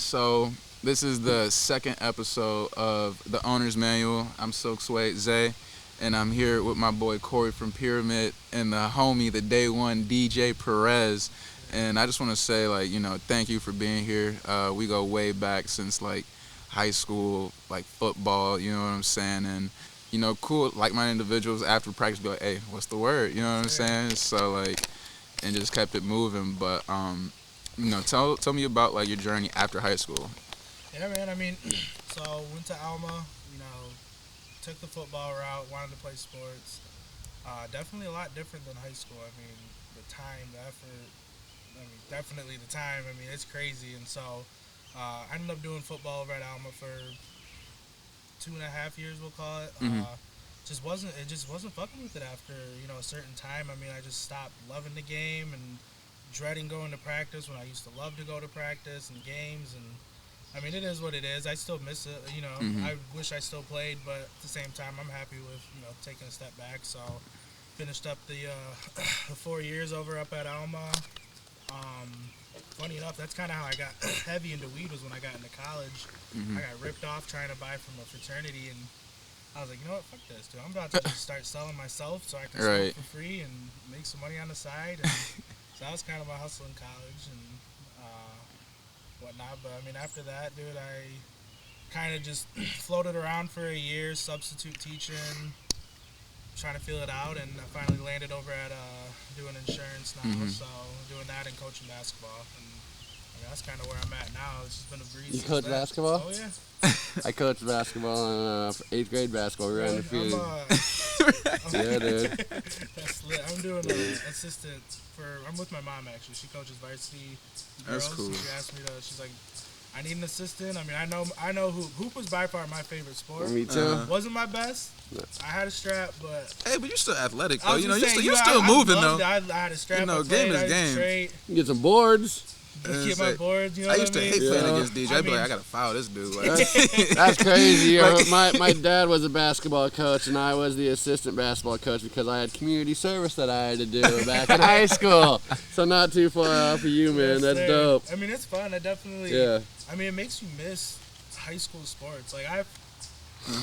So this is the second episode of the Owner's Manual. I'm Silk Suede Zay, and I'm here with my boy Cory from Pyramid and the homie, the day one DJ Perez. And I just want to say, thank you for being here. We go way back since high school, football. You know what I'm saying? And cool, like-minded individuals after practice be like, hey, what's the word? You know what I'm saying? So and just kept it moving. But tell me about your journey after high school. Yeah, man. I mean, so went to Alma. Took the football route. Wanted to play sports. Definitely a lot different than high school. I mean, the time, the effort. I mean, definitely the time. I mean, it's crazy. And so I ended up doing football over at Alma for 2.5 years, we'll call it. Mm-hmm. It just wasn't fucking with it after a certain time. I mean, I just stopped loving the game and dreading going to practice when I used to love to go to practice and games. And I mean, it is what it is. I still miss it. Mm-hmm. I wish I still played, but at the same time, I'm happy with taking a step back. So finished up the 4 years over up at Alma. Funny enough, that's kind of how I got heavy into weed, was when I got into college. Mm-hmm. I got ripped off trying to buy from a fraternity, and I was like, you know what, fuck this, dude. I'm about to just start selling myself so I can smoke for free and make some money on the side. And so that was kind of my hustle in college and whatnot. But I mean, after that, dude, I kind of just floated around for a year, substitute teaching, trying to feel it out, and I finally landed over at doing insurance now. Mm-hmm. So doing that and coaching basketball, and I mean, that's kind of where I'm at now. It's just been a breeze. You coach basketball? Oh yeah. I coached basketball in 8th grade basketball. We were undefeated. Yeah, dude. That's lit. I'm doing assistant I'm with my mom actually. She coaches varsity girls. That's cool. She asked me she's like, I need an assistant. I mean, I know hoop was by far my favorite sport. Me too. Wasn't my best. I had a strap, but Hey, but you're still athletic though. you're still moving though. I had a strap. Game is game. You get some boards. Just get my boards. I used to hate playing Yeah. against DJ. I'd be like, I gotta foul this dude. That's crazy. My dad was a basketball coach, and I was the assistant basketball coach because I had community service that I had to do back in high school. So not too far off of you, man. That's dope. I mean, it's fun. I definitely. Yeah. I mean, it makes you miss high school sports.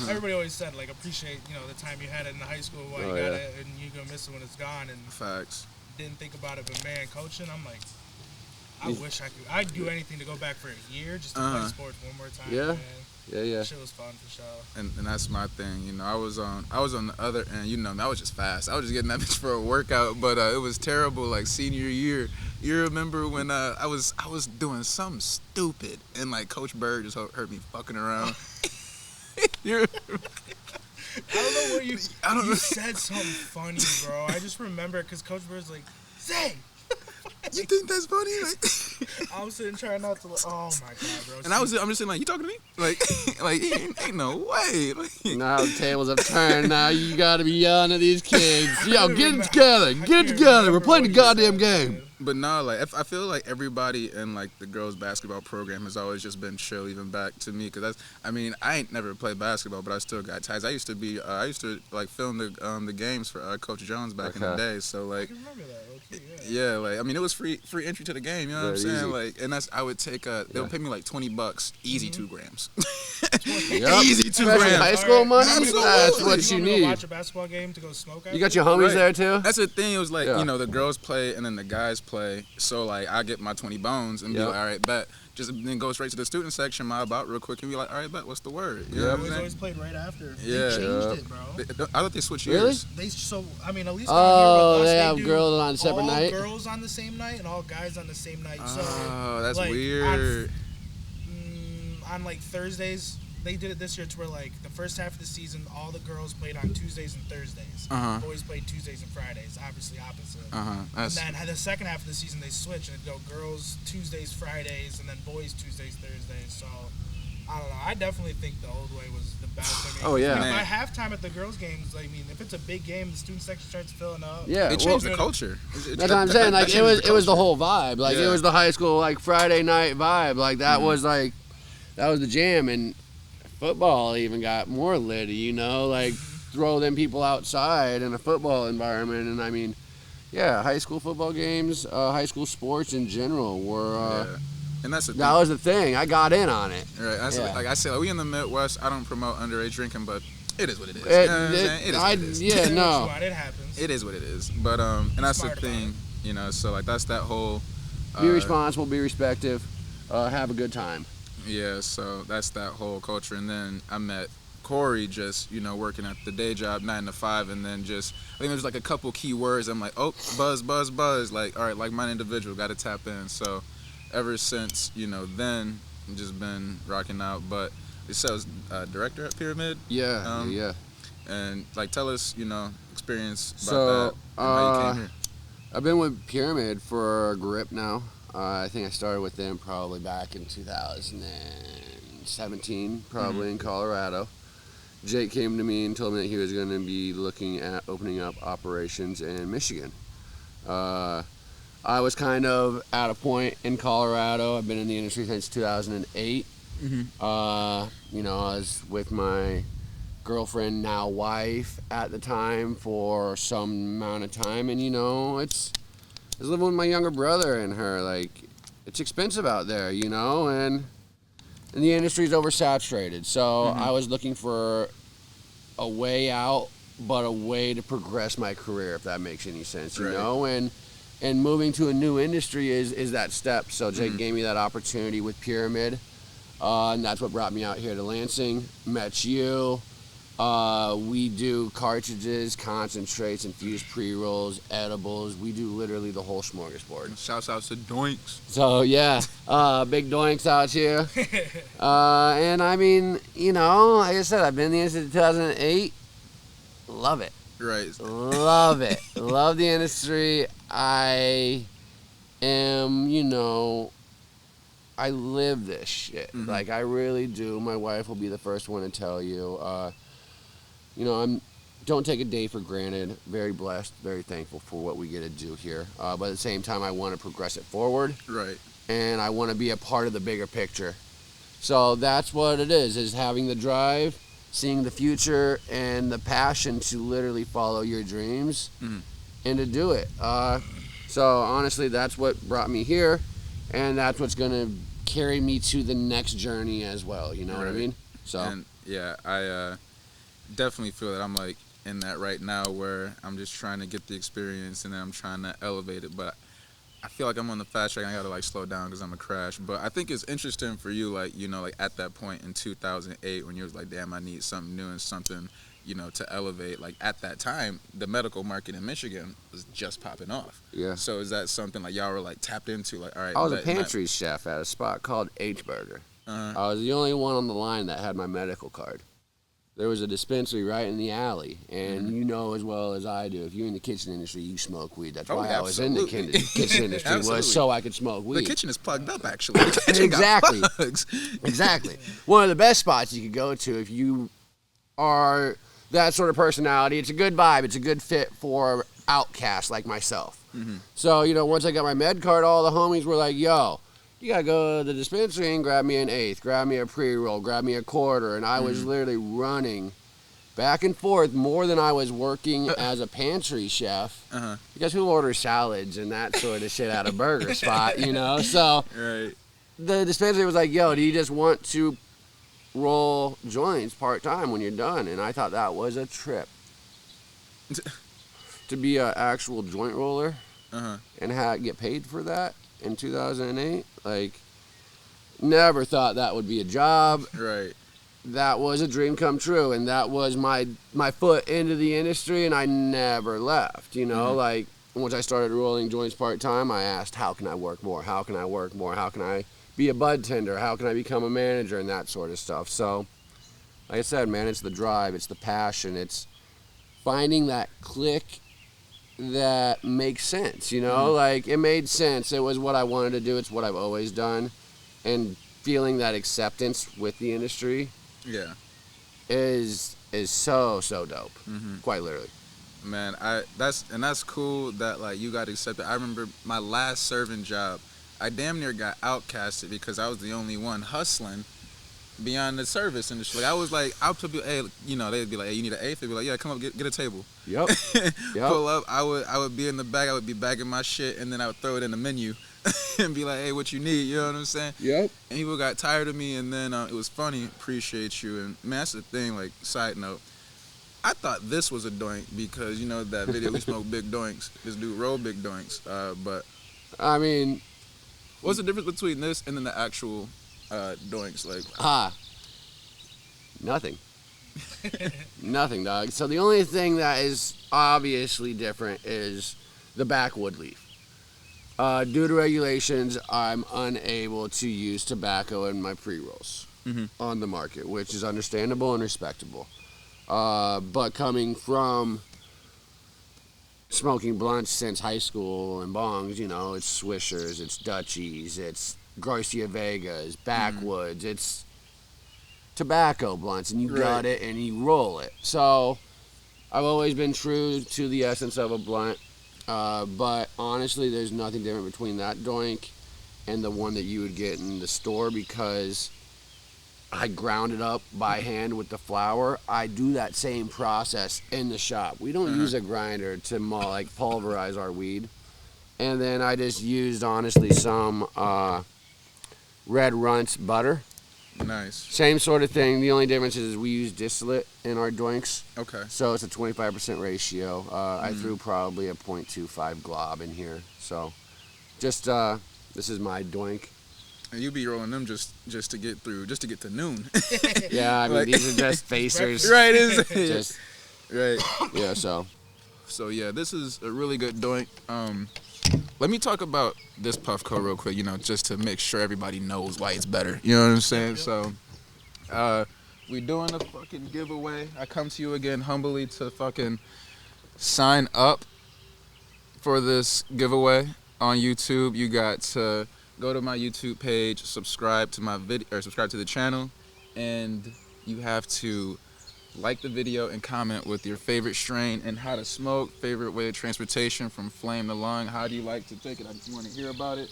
Everybody always said, appreciate, the time you had it in high school while you got it, and you're going to miss it when it's gone. And Facts. didn't think about it, but man, coaching, I'm like, I wish I could. I'd do anything to go back for a year just to play sports one more time. Yeah. Man. Yeah. That shit was fun for sure. And that's my thing. I was on the other end. I was just fast. I was just getting that bitch for a workout, but it was terrible. Senior year, you remember when I was doing something stupid and Coach Bird just heard me fucking around. I don't know what you said something funny, bro. I just remember because Coach Bird's like, Zay. You think that's funny? I was sitting trying not to. Oh my god, bro. And I'm just saying, you talking to me? Ain't no way. Now the tables have turned. Now you got to be yelling at these kids. Yo, get it together. Get it together. We're playing the goddamn game. But no, I feel like everybody in the girls' basketball program has always just been chill, even back to me, because I ain't never played basketball, but I still got ties. I used to film the games for Coach Jones back in the day, so I can remember that. Okay, yeah, it was free entry to the game, you know what I'm saying? Easy. And I would take they'll pay me $20, easy 2 grams. Yep. Easy 2 Especially grams. high school money. Absolutely. That's what you you want me to need. watch a basketball game to go smoke. You got your homies there too. That's the thing. It was Yeah. the girls play and then the guys play. So I get my 20 bones and be Yep. like, all right, bet. Just then go straight to the student section, mob out real quick, and be like, all right, bet. What's the word? You know what I'm Boys saying? always played right after. Yeah. They changed it, bro. I thought they switched Really? years. At least Oh, down here with us, they have do girls on a separate all night? girls on the same night and all guys on the same night. Oh, that's like, weird. On Thursdays, they did it this year to where the first half of the season, all the girls played on Tuesdays and Thursdays. Uh-huh. Boys played Tuesdays and Fridays, obviously opposite. Uh-huh. And then the second half of the season, they switched and it'd go girls Tuesdays, Fridays, and then boys Tuesdays, Thursdays. So I don't know. I definitely think the old way was the best. Oh, yeah. By halftime at the girls' games, if it's a big game, the student section starts filling up. Yeah. It changed the culture. That's what I'm saying. It was the whole vibe. Yeah. It was the high school Friday night vibe. That was that was the jam. And football even got more litty. Throw them people outside in a football environment. And high school football games, high school sports in general were. And that's the thing. That was the thing. I got in on it. Right. That's Yeah. like I said, like, we in the Midwest. I don't promote underage drinking, but it is what it is. You know what I'm saying? It is what it is. Yeah, no. It happens. It is what it is. But and that's the Smart thing, you know. So like that's that whole. Be responsible, be respective, have a good time. Yeah. So that's that whole culture. And then I met Cory just, you know, working at the day job 9 to 5, and then just I think there's like a couple key words. I'm like, oh, buzz, buzz, buzz. Like, all right, like my individual, got to tap in. So ever since, you know, then I've just been rocking out. But it says director at Pyramid. Yeah, yeah. And like, tell us, you know, experience about So, that and how you came here. I've been with Pyramid for a grip now. I think I started with them probably back in 2017, probably in Colorado. Jake came to me and told me that he was going to be looking at opening up operations in Michigan. I was kind of at a point in Colorado. I've been in the industry since 2008. You know, I was with my girlfriend, now wife, at the time for some amount of time, and you know, I was living with my younger brother and her. Like, it's expensive out there, you know, and the industry's oversaturated. So I was looking for a way out, but a way to progress my career, if that makes any sense, you know, and moving to a new industry is that step. So Jake gave me that opportunity with Pyramid, and that's what brought me out here to Lansing. Met you. We do cartridges, concentrates, infused pre-rolls, edibles. We do literally the whole smorgasbord. Shouts out to Doinks. So yeah, big Doinks out here. And I mean, you know, like I said, I've been in the industry since 2008. Love it. Right. Love it. Love the industry. I am, you know, I live this shit. Like, I really do. My wife will be the first one to tell you. You know, don't take a day for granted. Very blessed, very thankful for what we get to do here. But at the same time, I want to progress it forward. Right. And I want to be a part of the bigger picture. So that's what it is having the drive, seeing the future, and the passion to literally follow your dreams and to do it. So honestly, that's what brought me here, and that's what's going to carry me to the next journey as well. You know what I mean? So. And yeah, I definitely feel that I'm like in that right now where I'm just trying to get the experience and then I'm trying to elevate it. But I feel like I'm on the fast track and I gotta like slow down because I'm a crash. But I think it's interesting for you, like, you know, like at that point in 2008 when you was like, damn, I need something new and something, you know, to elevate. Like at that time, the medical market in Michigan was just popping off. Yeah. So is that something like y'all were like tapped into? Like, all right. I was a pantry chef at a spot called H-Burger. I was the only one on the line that had my medical card. There was a dispensary right in the alley, and you know as well as I do, if you're in the kitchen industry, you smoke weed. That's why I was in the kitchen industry, was so I could smoke weed. The kitchen is plugged up, actually. Exactly. Exactly. One of the best spots you could go to if you are that sort of personality. It's a good vibe. It's a good fit for outcasts like myself. So, you know, once I got my med card, all the homies were like, yo, you gotta go to the dispensary and grab me an eighth, grab me a pre-roll, grab me a quarter, and I was literally running back and forth more than I was working as a pantry chef, because who orders salads and that sort of shit at a burger spot, you know? So the dispensary was like, yo, do you just want to roll joints part-time when you're done? And I thought that was a trip. To be an actual joint roller and get paid for that in 2008, like, never thought that would be a job. Right. That was a dream come true, and that was my foot into the industry, and I never left, you know? Like, once I started rolling joints part-time, I asked, how can I work more? How can I work more? How can I be a bud tender? How can I become a manager? And that sort of stuff. So, like I said, man, it's the drive, it's the passion, it's finding that click that makes sense, you know? Like, it made sense. It was what I wanted to do. It's what I've always done. And feeling that acceptance with the industry is so dope. Quite literally. Man, that's cool that, like, you got accepted. I remember my last serving job, I damn near got outcasted because I was the only one hustling beyond the service industry. Like, I was like, I'll tell people, hey, you know, they'd be like, hey, you need an eighth? They'd be like, yeah, come up, get a table. Pull up, I would be in the back, I would be bagging my shit, and then I would throw it in the menu and be like, hey, what you need? You know what I'm saying? Yep. And people got tired of me, and then it was funny. Appreciate you. And man, that's the thing. Like, side note, I thought this was a doink because you know that video we smoked big doinks. This dude rolled big doinks. But I mean, what's the difference between this and then the actual doinks? Like, nothing. Nothing, dog. So the only thing that is obviously different is the backwood leaf. Due to regulations, I'm unable to use tobacco in my pre-rolls on the market, which is understandable and respectable. But coming from smoking blunts since high school and bongs, you know, it's Swishers, it's Dutchies, it's Garcia Vegas, Backwoods, it's tobacco blunts, and you gut it and you roll it. So I've always been true to the essence of a blunt, but honestly, there's nothing different between that doink and the one that you would get in the store because I ground it up by hand with the flour. I do that same process in the shop. We don't use a grinder to like pulverize our weed. And then I just used, honestly, some Red Runts butter. nice. Same sort of thing. The only difference is we use distillate in our doinks. Okay. So it's a 25% ratio. I threw probably a 0.25 glob in here. So just, this is my doink. And you be rolling them just to get through, just to get to noon. Yeah, I mean, Like- these are just facers. Right, is Just, right. yeah, so. So yeah, this is a really good doink. Let me talk about this Puffco real quick, you know, just to make sure everybody knows why it's better. You know what I'm saying? So, we doing a fucking giveaway. I come to you again humbly to fucking sign up for this giveaway on YouTube. You got to go to my YouTube page, subscribe to my video, or subscribe to the channel, and you have to like the video and comment with your favorite strain and how to smoke, favorite way of transportation from flame to lung. How do you like to take it? I just want to hear about it.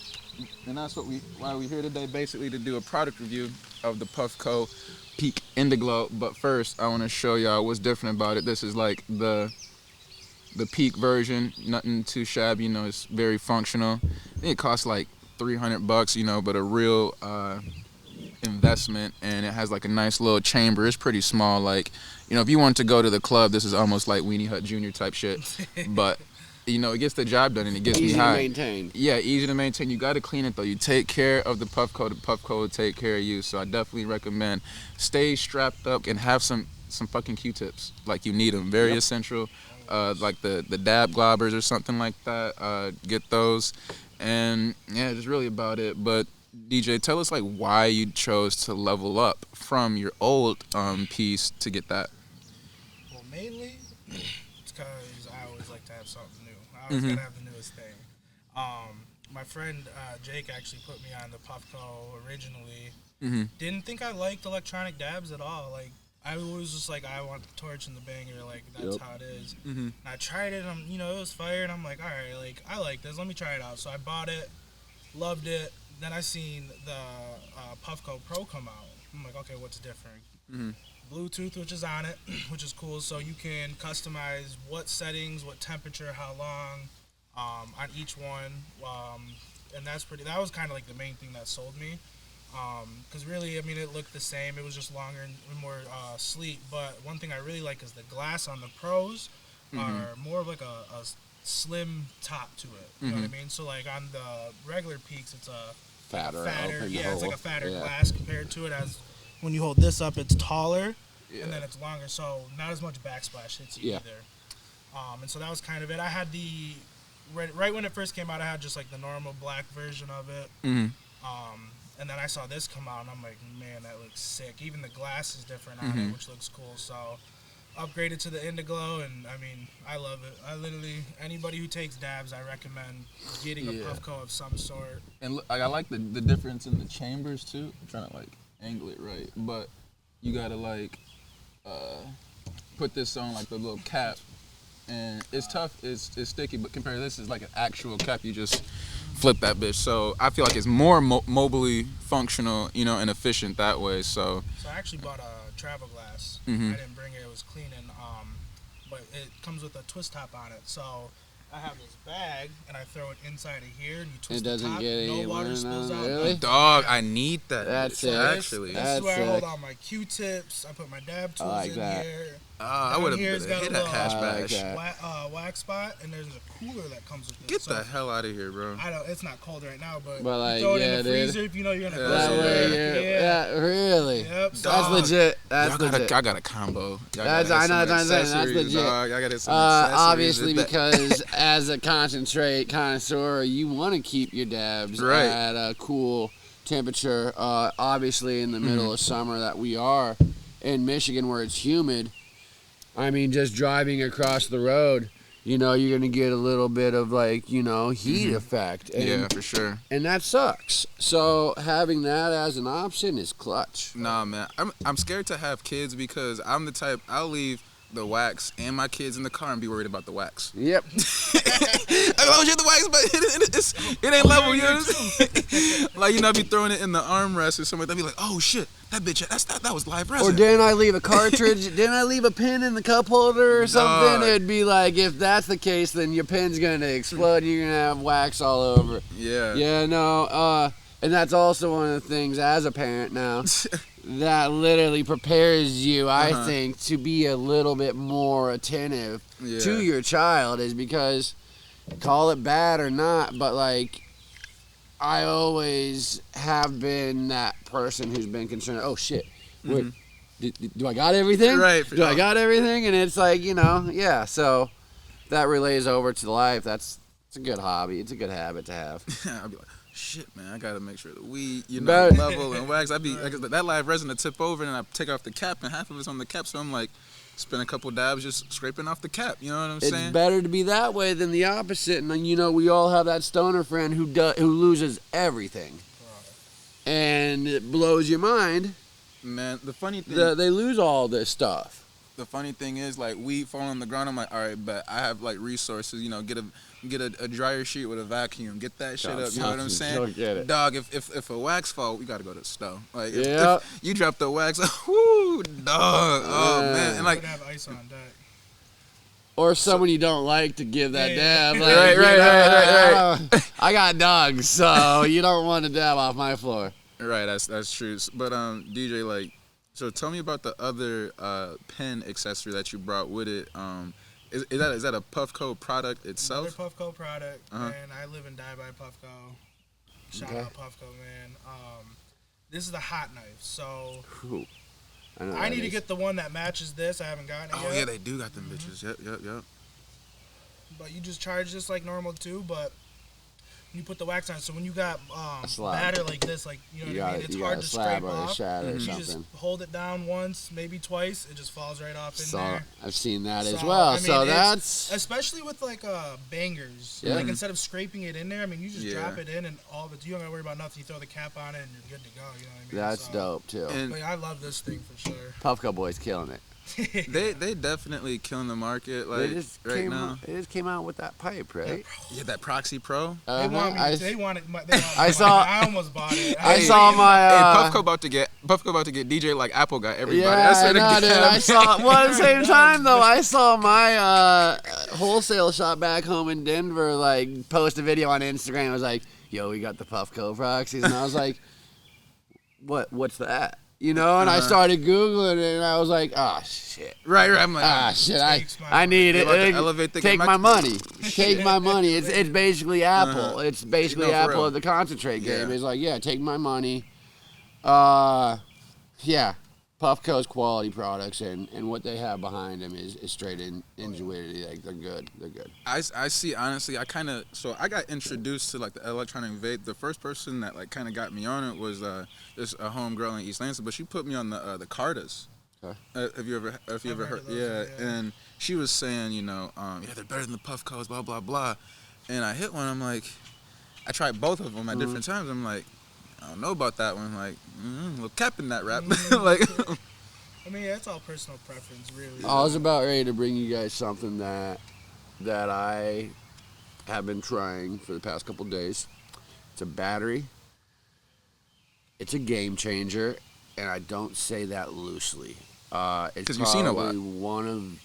And that's why we're here today, basically to do a product review of the Puffco Peak Indiglow. But first, I want to show y'all what's different about it. This is like the Peak version, nothing too shabby, you know, it's very functional. I think it costs like $300, you know, but a real investment, and it has like a nice little chamber. It's pretty small, like, you know, if you want to go to the club, this is almost like Weenie Hut Jr. type shit. But you know, it gets the job done and it gets me high. Easy to maintain. Yeah, easy to maintain. You got to clean it though. You take care of the Puffco will take care of you. So I definitely recommend stay strapped up and have some fucking Q-tips. Like, you need them. Very essential. Like the dab globbers or something like that. Get those. And yeah, just really about it. But DJ, tell us like why you chose to level up from your old piece to get that. Well, mainly it's because I always like to have something new. I always gotta have the newest thing. My friend Jake actually put me on the Puffco originally. Didn't think I liked electronic dabs at all. Like, I was just like, I want the torch and the banger. Like, that's how it is. And I tried it. And it was fire. And I'm like, all right, like, I like this. Let me try it out. So I bought it, loved it. Then I seen the Puffco Pro come out. I'm like, okay, what's different? Bluetooth, which is on it, which is cool. So you can customize what settings, what temperature, how long on each one. And that was kind of like the main thing that sold me. Because really, I mean, it looked the same. It was just longer and more sleek. But one thing I really like is the glass on the Pros are more of like a slim top to it. You know what I mean? So like on the regular Peaks, it's a fatter, it's like a fatter glass compared to it. As when you hold this up, it's taller and then it's longer, so not as much backsplash hits you either. And so that was kind of it. I had right when it first came out, I had just like the normal black version of it. And then I saw this come out, and I'm like, man, that looks sick. Even the glass is different on it, which looks cool. So upgraded to the Indiglow, and I mean, I love it. I literally, anybody who takes dabs, I recommend getting a Puffco of some sort. And look, I like the difference in the chambers too. I'm trying to like angle it right, but you gotta like put this on like the little cap, and it's tough. It's sticky, but compared to this, it's like an actual cap. You just flip that bitch. So I feel like it's more mobily functional, you know, and efficient that way. So I actually bought a travel glass. I didn't bring it. It was cleaning. But it comes with a twist top on it. So I have this bag, and I throw it inside of here, and you twist It doesn't the top. get No any water spills out. really? Dog, I need that. That's bitch, it. actually. This is where I That's hold sick. all my Q-tips. I put my dab I tools like in that. here. I Down would have here, hit it's got a that little- hash I like bash. that. Wax spot, and there's a cooler that comes with it. Get so the hell out of here, bro. I don't. It's not cold right now, but like, you throw it yeah, in the dude. freezer if you know you're gonna go That somewhere. way, Yeah. yeah, really. Yep. So That's legit. That's legit. I got a combo. Y'all That's- gotta I have know, some that's what I'm saying, that's accessories, legit. dog. I gotta have some accessories. Obviously, That- because as a concentrate connoisseur, you want to keep your dabs Right. at a cool temperature. Obviously, in the middle of summer that we are in Michigan, where it's humid. I mean, just driving across the road, you're gonna get a little bit of heat effect. And, yeah, for sure. and that sucks. So having that as an option is clutch. Nah, man. I'm scared to have kids because I'm the type, I'll leave the wax and my kids in the car and be worried about the wax. Yep. Oh shit, the wax, but it ain't level, you know what I'm saying? Like, I'd be throwing it in the armrest or something. I'd be like, oh shit, that bitch, that was live resin. Or didn't I leave a cartridge? Didn't I leave a pin in the cup holder or something? Dog. It'd be like, if that's the case, then your pin's gonna explode and you're gonna have wax all over. Yeah. Yeah, no, and that's also one of the things as a parent now that literally prepares you, I think, to be a little bit more attentive Yeah. to your child, is because, call it bad or not, but I always have been that person who's been concerned, oh shit, wait, do I got everything? Right. Do I got everything? And it's like, yeah, so that relays over to life. It's a good hobby. It's a good habit to have. I'd be like, shit, man, I gotta make sure the weed, But- level and wax. I'd be like, that live resin to tip over, and I take off the cap, and half of it's on the cap. So I'm like, spend a couple dabs just scraping off the cap. You know what I'm It's saying? better to be that way than the opposite. And then, we all have that stoner friend who loses everything, and it blows your mind. Man, the funny thing, They lose all this stuff. the funny thing is, like, weed fall on the ground. I'm like, all right, but I have like resources. Get a dryer sheet with a vacuum. Get that shit up. You know what I'm saying? Don't get it. Dog, if a wax fall, we gotta go to the stove. Like, Yeah. if you drop the wax, whoo, dog. Oh man, and I like, would have ice on deck. Or someone you don't like to give that Yeah. dab. Right. I got dogs, so you don't want to dab off my floor. right, that's true. But DJ, like, so tell me about the other pen accessory that you brought with it. Is that a Puffco product itself? Another Puffco product, Uh-huh. and I live and die by Puffco. Shout Okay. out Puffco, man. This is the hot knife, so Ooh, know I that need to is. get the one that matches this. I haven't gotten it Oh yet. yeah, they do got them bitches. Yep. But you just charge this like normal too, but you put the wax on. So when you got slab. batter like this, like you know You what I got mean, it's you hard got a to slab scrape or a off. shatter or You just something. hold it down once, maybe twice. It just falls right off in So there. I've seen that as So, well. I mean, So it's- that's Especially with like bangers. Yeah. Like instead of scraping it in there, I mean, you just Yeah. drop it in and all of it. You don't gotta worry about nothing. You throw the cap on it and you're good to go. You know what I mean? that's So, dope too. And But I love this thing for sure. Puffco boys killing it. they definitely killing the market like right now. They just came out with that pipe, right? Yeah, that Proxy Pro. They want me. I, They want it. I saw- I almost bought it. I Hey, saw my. Hey, Puffco about to get DJ like Apple got everybody. Yeah, That's I what know, dude. I saw. Well, at the same time, though, I saw my wholesale shop back home in Denver like post a video on Instagram. It was like, "Yo, we got the Puffco proxies," and I was like, "What's that?" And I started googling it, and I was like, "Oh shit." right. I'm like, Shit! Takes my I need They it. about to elevate the Take game. my money. Take my money. It's basically Apple. It's basically No, for Apple real. of the concentrate game. Yeah. It's like, yeah, take my money. Yeah, Puffco's quality products and what they have behind them is straight ingenuity. Like they're good. They're good. I see. Honestly, I got introduced to like the electronic vape. The first person that like kind of got me on it was just a homegirl in East Lansing, but she put me on the Cartas. Okay. Have you ever heard heard? of those, Yeah, yeah. and she was saying, they're better than the Puffcos, blah blah blah. And I hit one. I'm like, I tried both of them at different times. I'm like, I don't know about that one. Like, a little cap in that rap. Like, I mean, that's all personal preference, really. I was about ready to bring you guys something that I have been trying for the past couple days. It's a battery. It's a game changer, and I don't say that loosely. It's 'Cause you've seen a lot. probably one of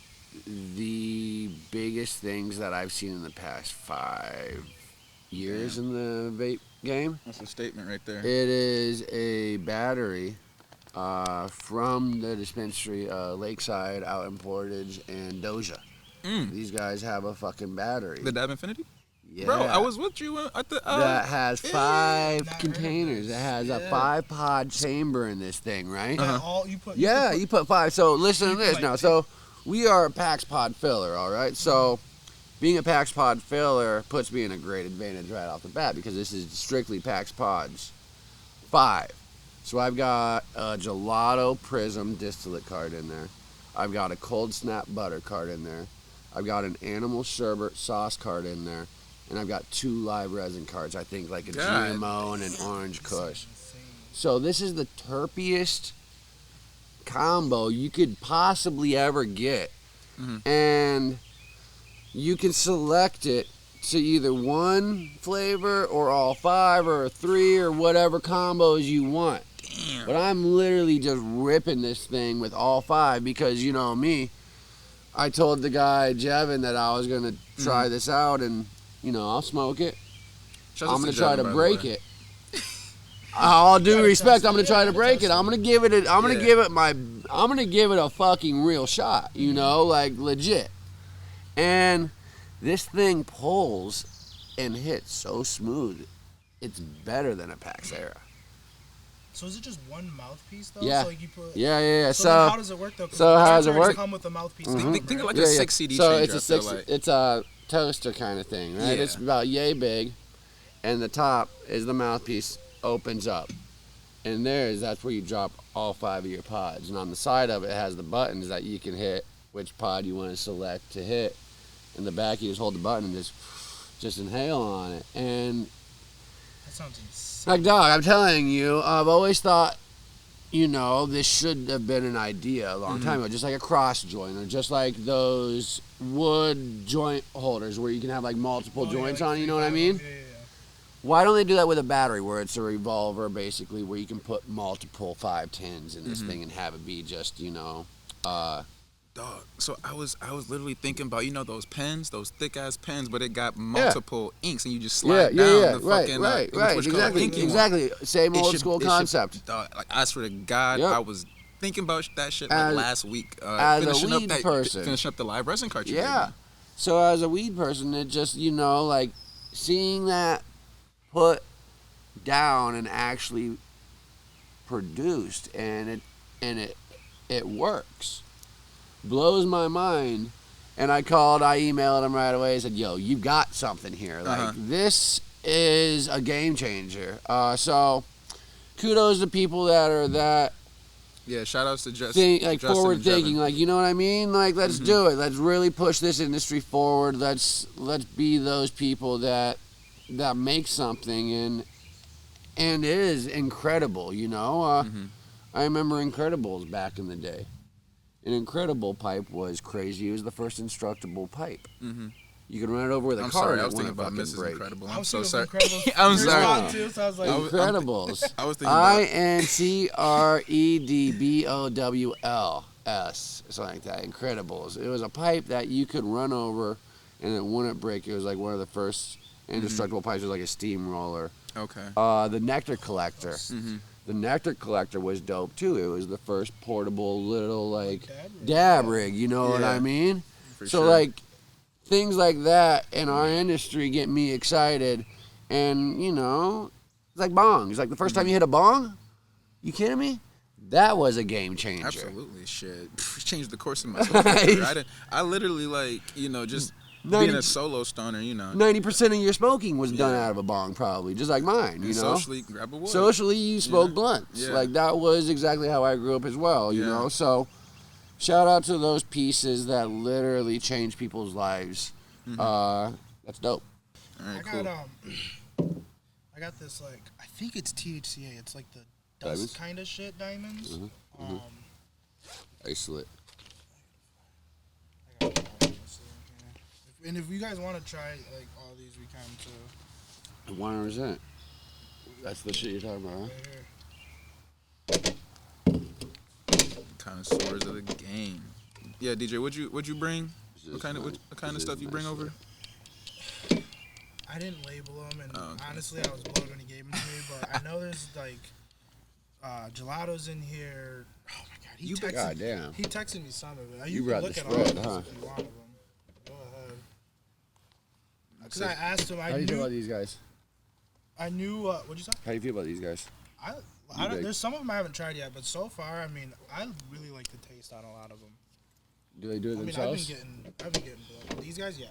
the biggest things that I've seen in the past 5 years in the vape game. That's a statement right there. It is a battery from the dispensary Lakeside out in Portage and Doja. These guys have a fucking battery. The Dab Infinity? Yeah. Bro, I was with you at the... that has 5 Not containers. It has a 5-pod chamber in this thing, right? You put 5. So listen to this now. So we are a PAX pod filler, all right? So being a PAX pod filler puts me in a great advantage right off the bat because this is strictly PAX pods. 5. So I've got a gelato prism distillate card in there. I've got a cold snap butter card in there. I've got an animal sherbet sauce card in there. And I've got 2 live resin cards, I think, like a GMO and an orange kush. So this is the terpiest combo you could possibly ever get. And you can select it to either one flavor or all 5 or 3 or whatever combos you want. Damn. But I'm literally just ripping this thing with all 5 because, you know me, I told the guy, Jevin, that I was going to try this out and, you know, I'll smoke it. I'm going to try to break it. All due respect, I'm going to try to break it. I'm going to give it a fucking real shot, you know, like legit. And this thing pulls and hits so smooth. It's better than a Pax Era. So is it just one mouthpiece though? Yeah. So like you put, yeah. So then how does it work though? So how does it work? Come with the mouthpiece. Think of like a 6 CD so changer. it's a toaster kind of thing, right? Yeah. It's about yay big, and the top is the mouthpiece opens up, and that's where you drop all 5 of your pods. And on the side of it has the buttons that you can hit which pod you want to select to hit. In the back, you just hold the button and just inhale on it. And that sounds insane. like, dog, I'm telling you, I've always thought, you know, this should have been an idea a long time ago, just like a cross joint, or just like those wood joint holders where you can have like multiple joints on, you know what I mean? Yeah. Why don't they do that with a battery where it's a revolver, basically, where you can put multiple 510s in this thing and have it be just, you know, Dog. So I was literally thinking about, you know, those pens, those thick ass pens, but it got multiple inks, and you just slide down the fucking right. Exactly. Same old school concept. Dog, like I swear to God, I was thinking about that shit like last week. As a weed person, finishing up the live resin cartridge. Yeah. So as a weed person, it just, you know, like seeing that put down and actually produced, and it works. Blows my mind. And I emailed him right away and said, yo, you got something here. Like, this is a game changer. So kudos to people that are that shout outs to Justin. Forward thinking, like, you know what I mean? Like, let's do it. Let's really push this industry forward. Let's be those people that make something, and it is incredible, you know. I remember Incredibles back in the day. An Incredible pipe was crazy. It was the first instructable pipe. You could run it over with a car. Sorry, and I was it thinking wouldn't about fucking Mrs. break. Incredible. I I'm was so thinking sorry. of Incredibles. I'm sorry. Too, so I was like, Incredibles. I was thinking about Incredibls, something like that. Incredibles. It was a pipe that you could run over, and it wouldn't break. It was like one of the first indestructible pipes. It was like a steamroller. Okay. The Nectar Collector. The Nectar Collector was dope too. It was the first portable little like dab rig, you know what I mean? So like things like that in our industry get me excited, and you know, it's like bongs. Like the first time you hit a bong, you kidding me? That was a game changer. Absolutely, shit. Changed the course of my career. I literally like, you know, just being a solo stoner, you know. 90% of your smoking was done out of a bong, probably, just like mine, you know. Socially, grab a wood. Socially, you smoke blunts. Yeah. Like, that was exactly how I grew up as well, you know. So, shout out to those pieces that literally change people's lives. That's dope. All right, cool. I got this, like, I think it's THCA. It's like the dust kind of shit, diamonds. Isolate. And if you guys want to try like all these, we can too. 100%. That's the shit you're talking about, huh? Right here. Connoisseurs of the game. Yeah, DJ, what'd you bring? What kind of stuff you bring over? I didn't label them, and okay. honestly, I was blown when he gave them to me. But I know there's like gelatos in here. Oh my god, he texted me some of it. You can look at all of them if you want them. Go ahead. Because I asked him. How do you feel about these guys? I knew. What'd you say? How do you feel about these guys? I don't, there's some of them I haven't tried yet, but so far, I mean, I really like the taste on a lot of them. Do they do it themselves? I've been getting blown. These guys, yeah.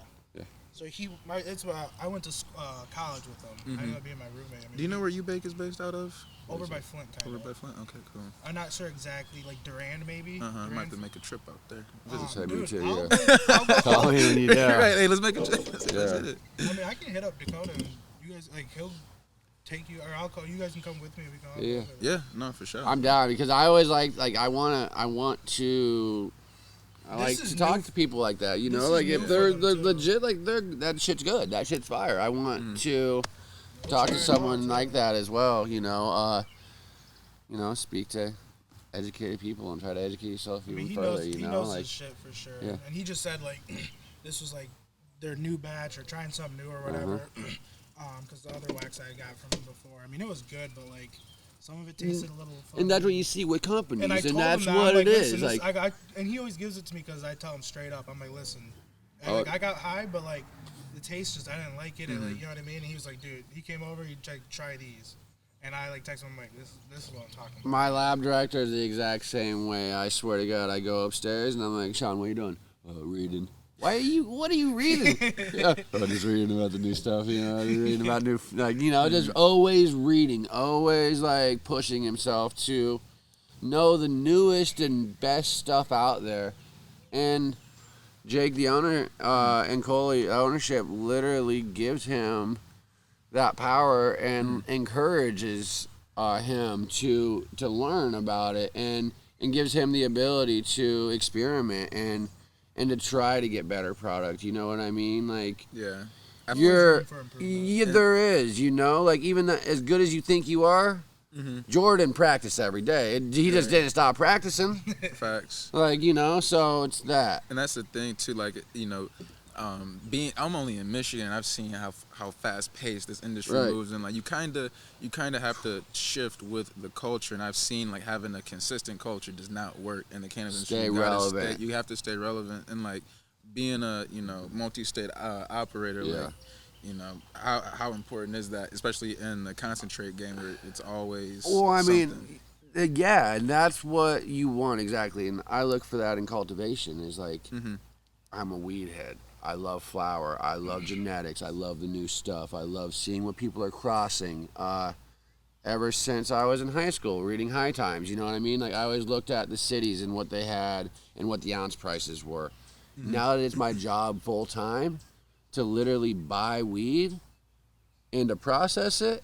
So I went to college with him. I ended up being my roommate. I mean, do you know where UBaked is based out of? Over by Flint, kind of. Over by Flint? Okay, cool. I'm not sure exactly, like Durand maybe. I might have to make a trip out there. Call me when you do. Right, hey, let's make a trip. Let's hit it. I mean, I can hit up Dakota and you guys, like, he'll take you, or I'll call you guys can come with me. We can all Yeah, no, for sure. I'm down because I always like I want to talk to people like that, you know, like if they're legit, like that shit's good, that shit's fire. I want to talk to someone like that as well, you know, speak to educated people and try to educate yourself even further, you know, he knows like his shit for sure. Yeah. And he just said like this was like their new batch or trying something new or whatever. Because the other wax I got from him before, I mean, it was good, but like some of it tasted a little funny. And that's what you see with companies, and that's him what like, it is. Like, and he always gives it to me because I tell him straight up. I'm like, listen, and, like, I got high, but like the taste just, I didn't like it. And, like, you know what I mean? And he was like, dude, he came over, he'd try these. And I like text him, I'm like, this is what I'm talking about. My lab director is the exact same way. I swear to God, I go upstairs and I'm like, Sean, what are you doing? Reading. What are you reading? I'm just reading about the new stuff, you know, reading about new, like, you know, just always reading, always, like, pushing himself to know the newest and best stuff out there. And Jake, the owner, and Cory, ownership literally gives him that power and encourages him to learn about it and gives him the ability to experiment and to try to get better product, you know what I mean? Like, there is, you know, like even as good as you think you are, Jordan practiced every day. He just didn't stop practicing. Facts. Like, you know, so it's that. And that's the thing too, like, you know, I'm only in Michigan. I've seen how fast paced this industry moves, and like you kind of have to shift with the culture. And I've seen like having a consistent culture does not work in the cannabis industry. Stay relevant. You have to stay relevant, and like being a multi-state operator, like you know how important is that, especially in the concentrate game where it's always. Well, I something. mean, yeah, and that's what you want exactly. And I look for that in cultivation. Is like I'm a weed head. I love flower. I love genetics. I love the new stuff. I love seeing what people are crossing. Ever since I was in high school, reading High Times, you know what I mean? Like, I always looked at the cities and what they had and what the ounce prices were. Now that it's my job full time to literally buy weed and to process it,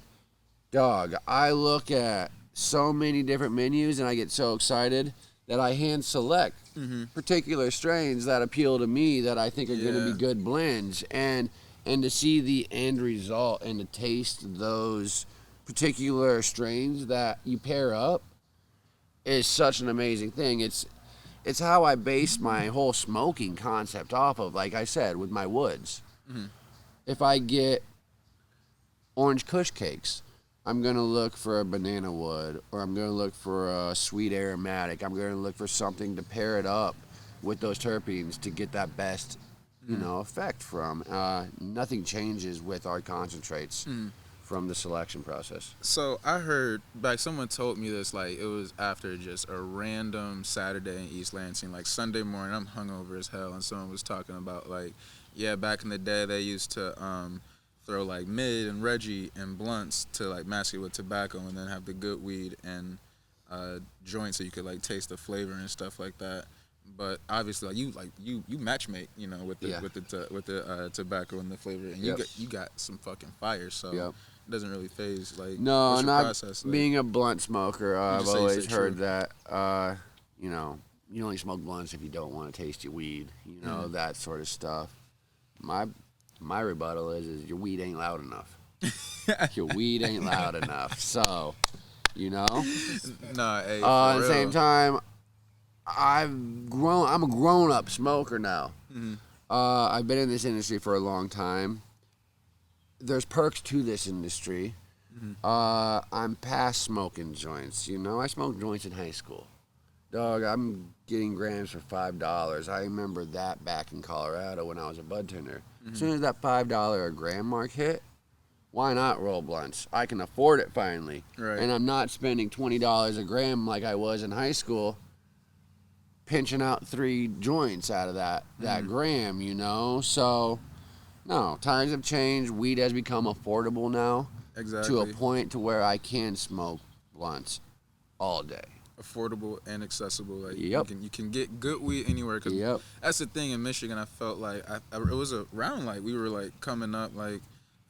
dog, I look at so many different menus and I get so excited that I hand select particular strains that appeal to me that I think are going to be good blends, and to see the end result and to taste those particular strains that you pair up is such an amazing thing. It's how I base my whole smoking concept off of, like I said, with my woods. If I get orange kush cakes, I'm going to look for a banana wood, or I'm going to look for a sweet aromatic. I'm going to look for something to pair it up with those terpenes to get that best, you know, effect from. Nothing changes with our concentrates from the selection process. So I heard, like, someone told me this, like, it was after just a random Saturday in East Lansing, like Sunday morning, I'm hungover as hell, and someone was talking about, like, back in the day they used to throw like Mid and Reggie and blunts to like mask it with tobacco, and then have the good weed and joints so you could like taste the flavor and stuff like that. But obviously, you matchmake, you know, with the tobacco and the flavor, and you got some fucking fire. So it doesn't really phase like. No, not process, like? Being a blunt smoker. I've always heard that. You know, you only smoke blunts if you don't want to taste your weed. You know, that sort of stuff. My rebuttal is your weed ain't loud enough. Your weed ain't loud enough. So, you know. Nah, hey, at the same time, I'm a grown-up smoker now. Mm-hmm. I've been in this industry for a long time. There's perks to this industry. Mm-hmm. I'm past smoking joints. I smoked joints in high school. Dog, I'm getting grams for $5. I remember that back in Colorado when I was a bud tender. Mm-hmm. As soon as that $5 a gram mark hit, why not roll blunts? I can afford it finally. Right. And I'm not spending $20 a gram like I was in high school, pinching out 3 joints out of that gram, So, no, times have changed. Weed has become affordable now. Exactly. To a point to where I can smoke blunts all day. Affordable and accessible. Like Yep. you can get good weed anywhere. Cause Yep. that's the thing in Michigan. I felt like it was around like we were like coming up like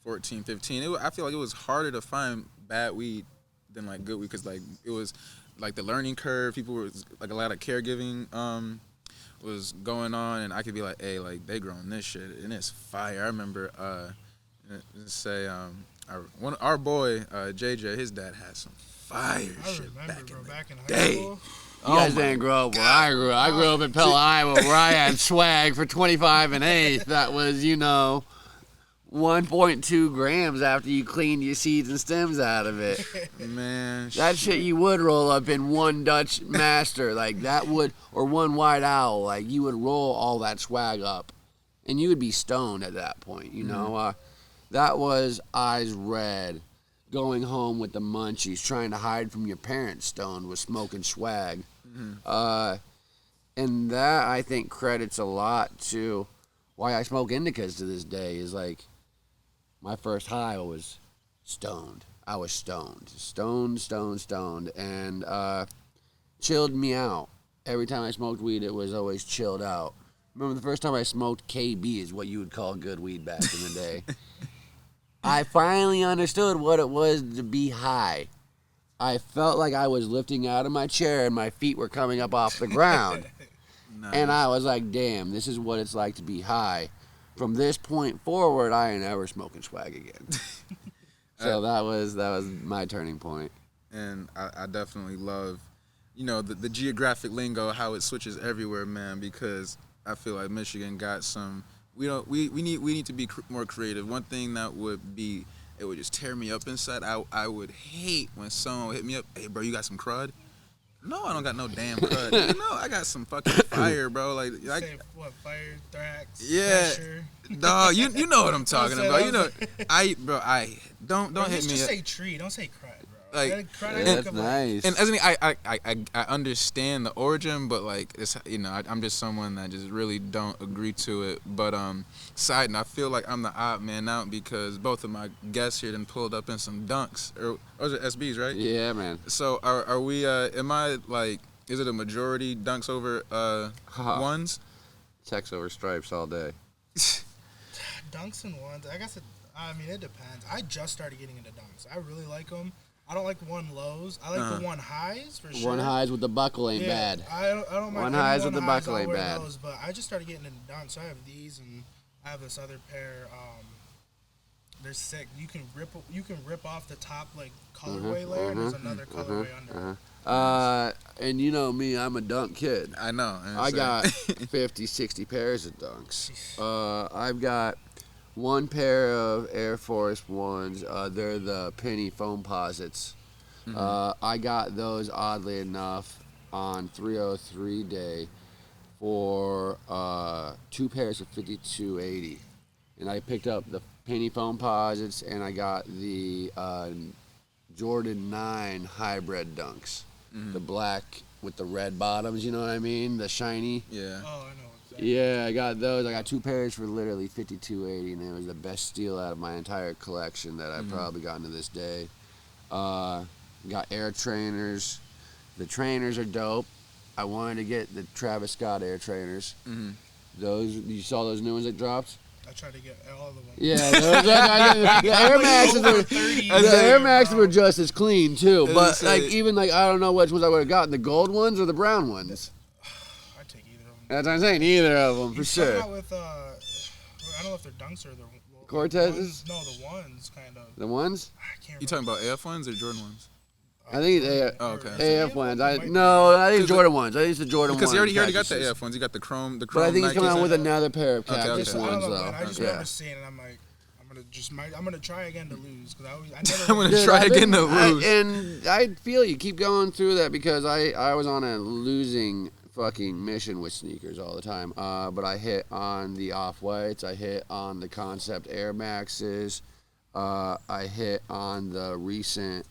14, 15. I feel like it was harder to find bad weed than like good weed because like it was like the learning curve. People were like a lot of caregiving was going on, and I could be like, hey, like they growing this shit and it's fire. I remember our boy JJ, his dad had some fire shit Back in high day. school. You guys didn't grow up where I grew up. I grew up in Pella, Iowa, where I had swag for 25 and 1/8. That was, 1.2 grams after you cleaned your seeds and stems out of it. Man, That shit you would roll up in one Dutch Master, like that would, or one White Owl, like you would roll all that swag up, and you would be stoned at that point, That was eyes red, going home with the munchies, trying to hide from your parents stoned with smoking swag. Mm-hmm. And that, I think, credits a lot to why I smoke indicas to this day, is like, my first high was stoned. I was stoned, and chilled me out. Every time I smoked weed, it was always chilled out. Remember the first time I smoked KB is what you would call good weed back in the day. I finally understood what it was to be high. I felt like I was lifting out of my chair and my feet were coming up off the ground. Nice. And I was like, damn, this is what it's like to be high. From this point forward, I ain't ever smoking swag again. So that was my turning point. And I definitely love, the geographic lingo, how it switches everywhere, man, because I feel like Michigan got some, we need to be more creative. One thing that would be, it would just tear me up inside. I would hate when someone would hit me up, hey bro, you got some crud? No, I don't got no damn crud. I got some fucking fire, bro. Like, Say what? Fire, thrax, yeah, pressure. dog. You know what I'm talking about. Don't Bro, hit me. Just say tree. Don't say crud, bro. Like, That's nice. And as I understand the origin, but like it's I'm just someone that just really don't agree to it. But side note, I feel like I'm the odd man out because both of my guests here done pulled up in some dunks or is it SBs, right? Yeah, man. So are we? Am I like? Is it a majority dunks over ones? Checks over stripes all day. Dunks and ones. I guess it depends. I just started getting into dunks. I really like them. I don't like the one lows. I like the one highs for sure. One highs with the buckle ain't bad. I don't mind. One highs with the buckle ain't I'll wear bad. those, but I just started getting into dunks. So I have these, and I have this other pair. They're sick. You can rip off the top like colorway layer, and there's another colorway under. And you know me, I'm a dunk kid. I know. I got 50, 60 pairs of dunks. I've got one pair of Air Force Ones. They're the penny foam posits. I got those, oddly enough, on 303 day for 2 pairs of 5280. And I picked up the penny foam posits, and I got the Jordan 9 hybrid dunks. The black with the red bottoms, you know what I mean? The shiny. Yeah. Oh, I know. Exactly. Yeah, I got those. I got 2 pairs for literally $52.80, and it was the best steal out of my entire collection that I've probably gotten to this day. Got Air Trainers. The trainers are dope. I wanted to get the Travis Scott Air Trainers. Those, you saw those new ones that dropped? I tried to get all of them. Yeah, the Air Maxes were just as clean too. But like even like I don't know which ones I would have gotten, the gold ones or the brown ones. I'd take either of them. That's what I'm saying, either of them for sure. Out with, I don't know if they're dunks or the Cortezes? No, the ones kind of. The ones? I can't remember. You talking about AF ones or Jordan ones? I think it's Oh, okay. AF ones. I think Jordan ones. I think it's the Jordan ones. Because he already got the AF ones. You got the chrome. But I think he's coming out with another pair of Okay, cactus okay. I don't ones know, though. man. I just remember seeing it. I'm like, I'm gonna try again to lose because I never. I'm gonna try again to lose. And I feel you keep going through that because I was on a losing fucking mission with sneakers all the time. But I hit on the Off-Whites. I hit on the Concept Air Maxes. I hit on the recent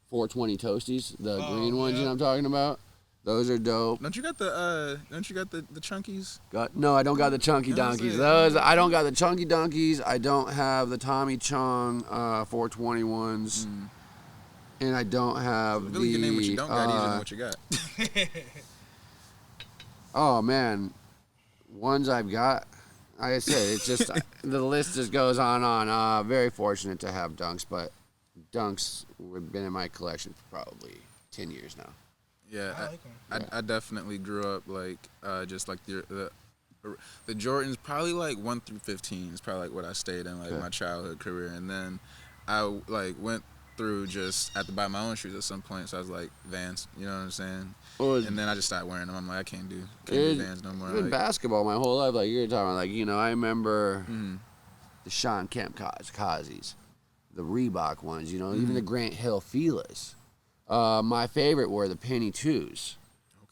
420 Toasties, the green ones. You know what I'm talking about? Those are dope. Don't you got the chunkies? No, I don't got the chunky donkeys. I don't got the chunky donkeys. I don't have the Tommy Chong 420 ones. And I don't have so really, you name what you don't got, even what you got. Oh man, ones I've got. Like I said, it's just the list just goes on. Very fortunate to have Dunks, but Dunks have been in my collection for probably 10 years now. Yeah, I definitely grew up like just like the Jordans, probably like 1 through 15 is probably like what I stayed in like my childhood career, and then I like went through just had to buy my own shoes at some point, so I was like Vans, you know what I'm saying? And then I just started wearing them. I'm like, I can't do Vans no more. Been basketball my whole life, like you're talking about, like, you know, I remember the Sean Kemp Kazis, the Reebok ones, you know, even the Grant Hill Filas. My favorite were the Penny 2s.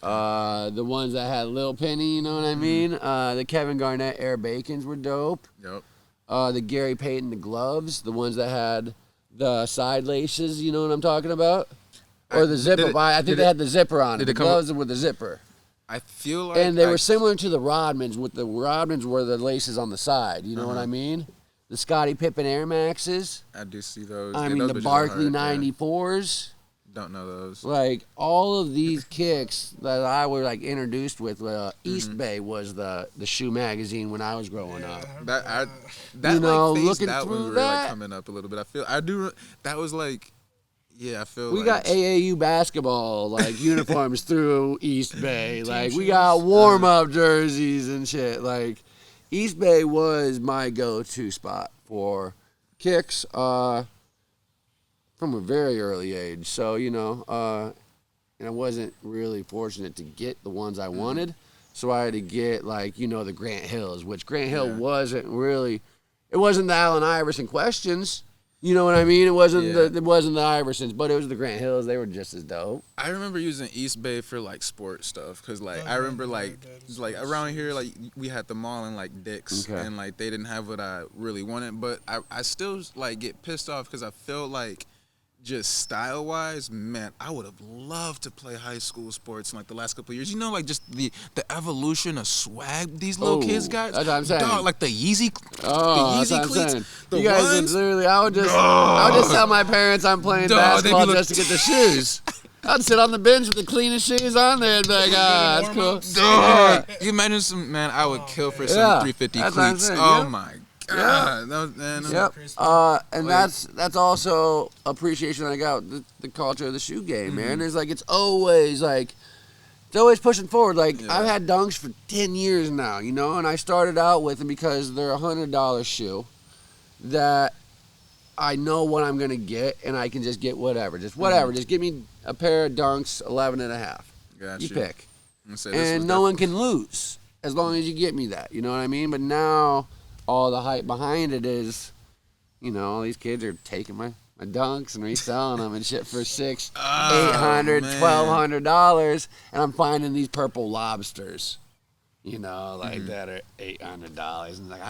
The ones that had Lil Penny, you know what I mean? The Kevin Garnett Air Bacons were dope. Yep. The Gary Payton, the gloves, the ones that had the side laces, you know what I'm talking about? Or the zipper. I think they had the zipper on it. The gloves with the zipper. I feel like... And they were similar to the Rodmans, with the Rodmans were the laces on the side, you know what I mean? The Scottie Pippen Air Maxes. I do see those. I mean, the Barkley 94s. Don't know those. Like, all of these kicks that I was, like, introduced with, East Bay was the shoe magazine when I was growing up. That you know, like, looking that through when we were that, like coming up a little bit. That was like, yeah, I feel we like... got AAU basketball, like, uniforms through East Bay. Like, we got warm-up jerseys and shit. Like, East Bay was my go-to spot for kicks from a very early age. So, you know, and I wasn't really fortunate to get the ones I wanted. So I had to get, like, you know, the Grant Hills, which Grant Hill wasn't really... It wasn't the Allen Iverson questions. You know what I mean? It wasn't the Iversons, but it was the Grant Hills. They were just as dope. I remember using East Bay for like sports stuff, cause like I remember like around here, like we had the mall and like Dick's, and like they didn't have what I really wanted, but I still like get pissed off because I feel like just style wise, man, I would have loved to play high school sports in like the last couple of years. You know, like just the evolution of swag these little kids got. That's what I'm saying. Dog, like the Yeezy cleats. You guys would literally, I would just tell my parents I'm playing basketball just to get the shoes. I'd sit on the bench with the cleanest shoes on there and be like, that's cool. Dog. You imagine some, man, I would kill for some 350 cleats. Oh my God. And that's also appreciation I got the culture of the shoe game, man. It's like it's always pushing forward. Like I've had Dunks for 10 years now, you know, and I started out with them because they're $100 shoe that I know what I'm gonna get, and I can just get whatever, just give me a pair of Dunks 11.5. Gotcha. You pick, and no one can lose as long as you get me that. You know what I mean? But now, all the hype behind it is, you know, all these kids are taking my Dunks and reselling them and shit for $600, $800, $1,200, and I'm finding these purple lobsters, you know, like that are $800, and like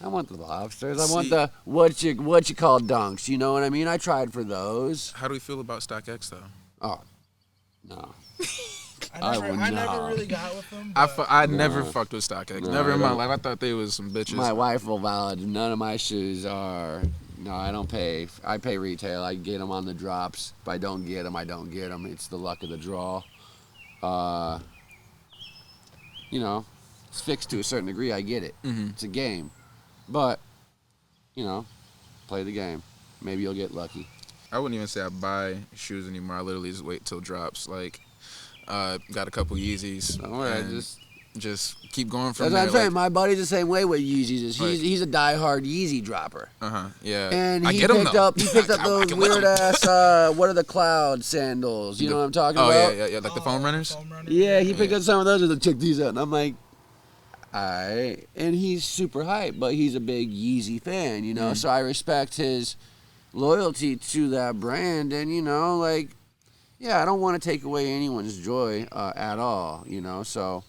I want the lobsters. I want the what you call Dunks. You know what I mean? I tried for those. How do we feel about StockX though? Oh, no. I never really got with them. I never fucked with StockX. Never in my life. I thought they was some bitches. My wife will vouch. None of my shoes are. No, I don't pay. I pay retail. I get them on the drops. If I don't get them, I don't get them. It's the luck of the draw. You know, it's fixed to a certain degree. I get it. It's a game. But, you know, play the game. Maybe you'll get lucky. I wouldn't even say I buy shoes anymore. I literally just wait till drops. Like, got a couple Yeezys. All right, just just keep going from That's there. what I'm saying. My buddy's the same way with Yeezys. He's a diehard Yeezy dropper. Yeah. And I he get 'em, picked though. up those weird ass what are the cloud sandals? You know what I'm talking about? Oh yeah, like the foam runners. Yeah, he picked up some of those and check these out. And I'm like, alright. And he's super hype, but he's a big Yeezy fan, you know. So I respect his loyalty to that brand, and you know, like, yeah, I don't want to take away anyone's joy at all, you know. So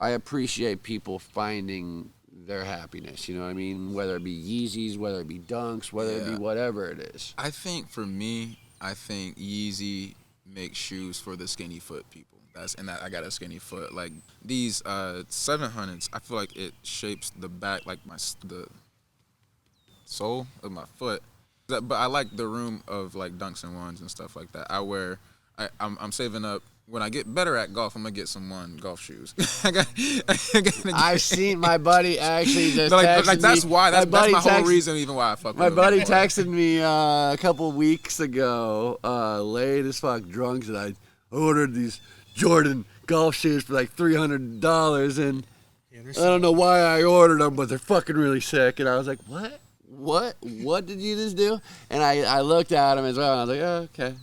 I appreciate people finding their happiness, you know what I mean? Whether it be Yeezys, whether it be Dunks, whether it be whatever it is. I think for me, Yeezy makes shoes for the skinny foot people. I got a skinny foot. Like these 700s, I feel like it shapes the back, like the sole of my foot. But I like the room of like Dunks and ones and stuff like that. I'm saving up. When I get better at golf, I'm gonna get some golf shoes. I've seen my buddy actually just texted like that's me. why that's my whole reason even why I fuck with my him. buddy texted me a couple weeks ago, late as fuck, drunk, and I ordered these Jordan golf shoes for like $300, and I don't know why I ordered them, but they're fucking really sick. And I was like, what did you just do? And I looked at him as well, and I was like, oh, okay,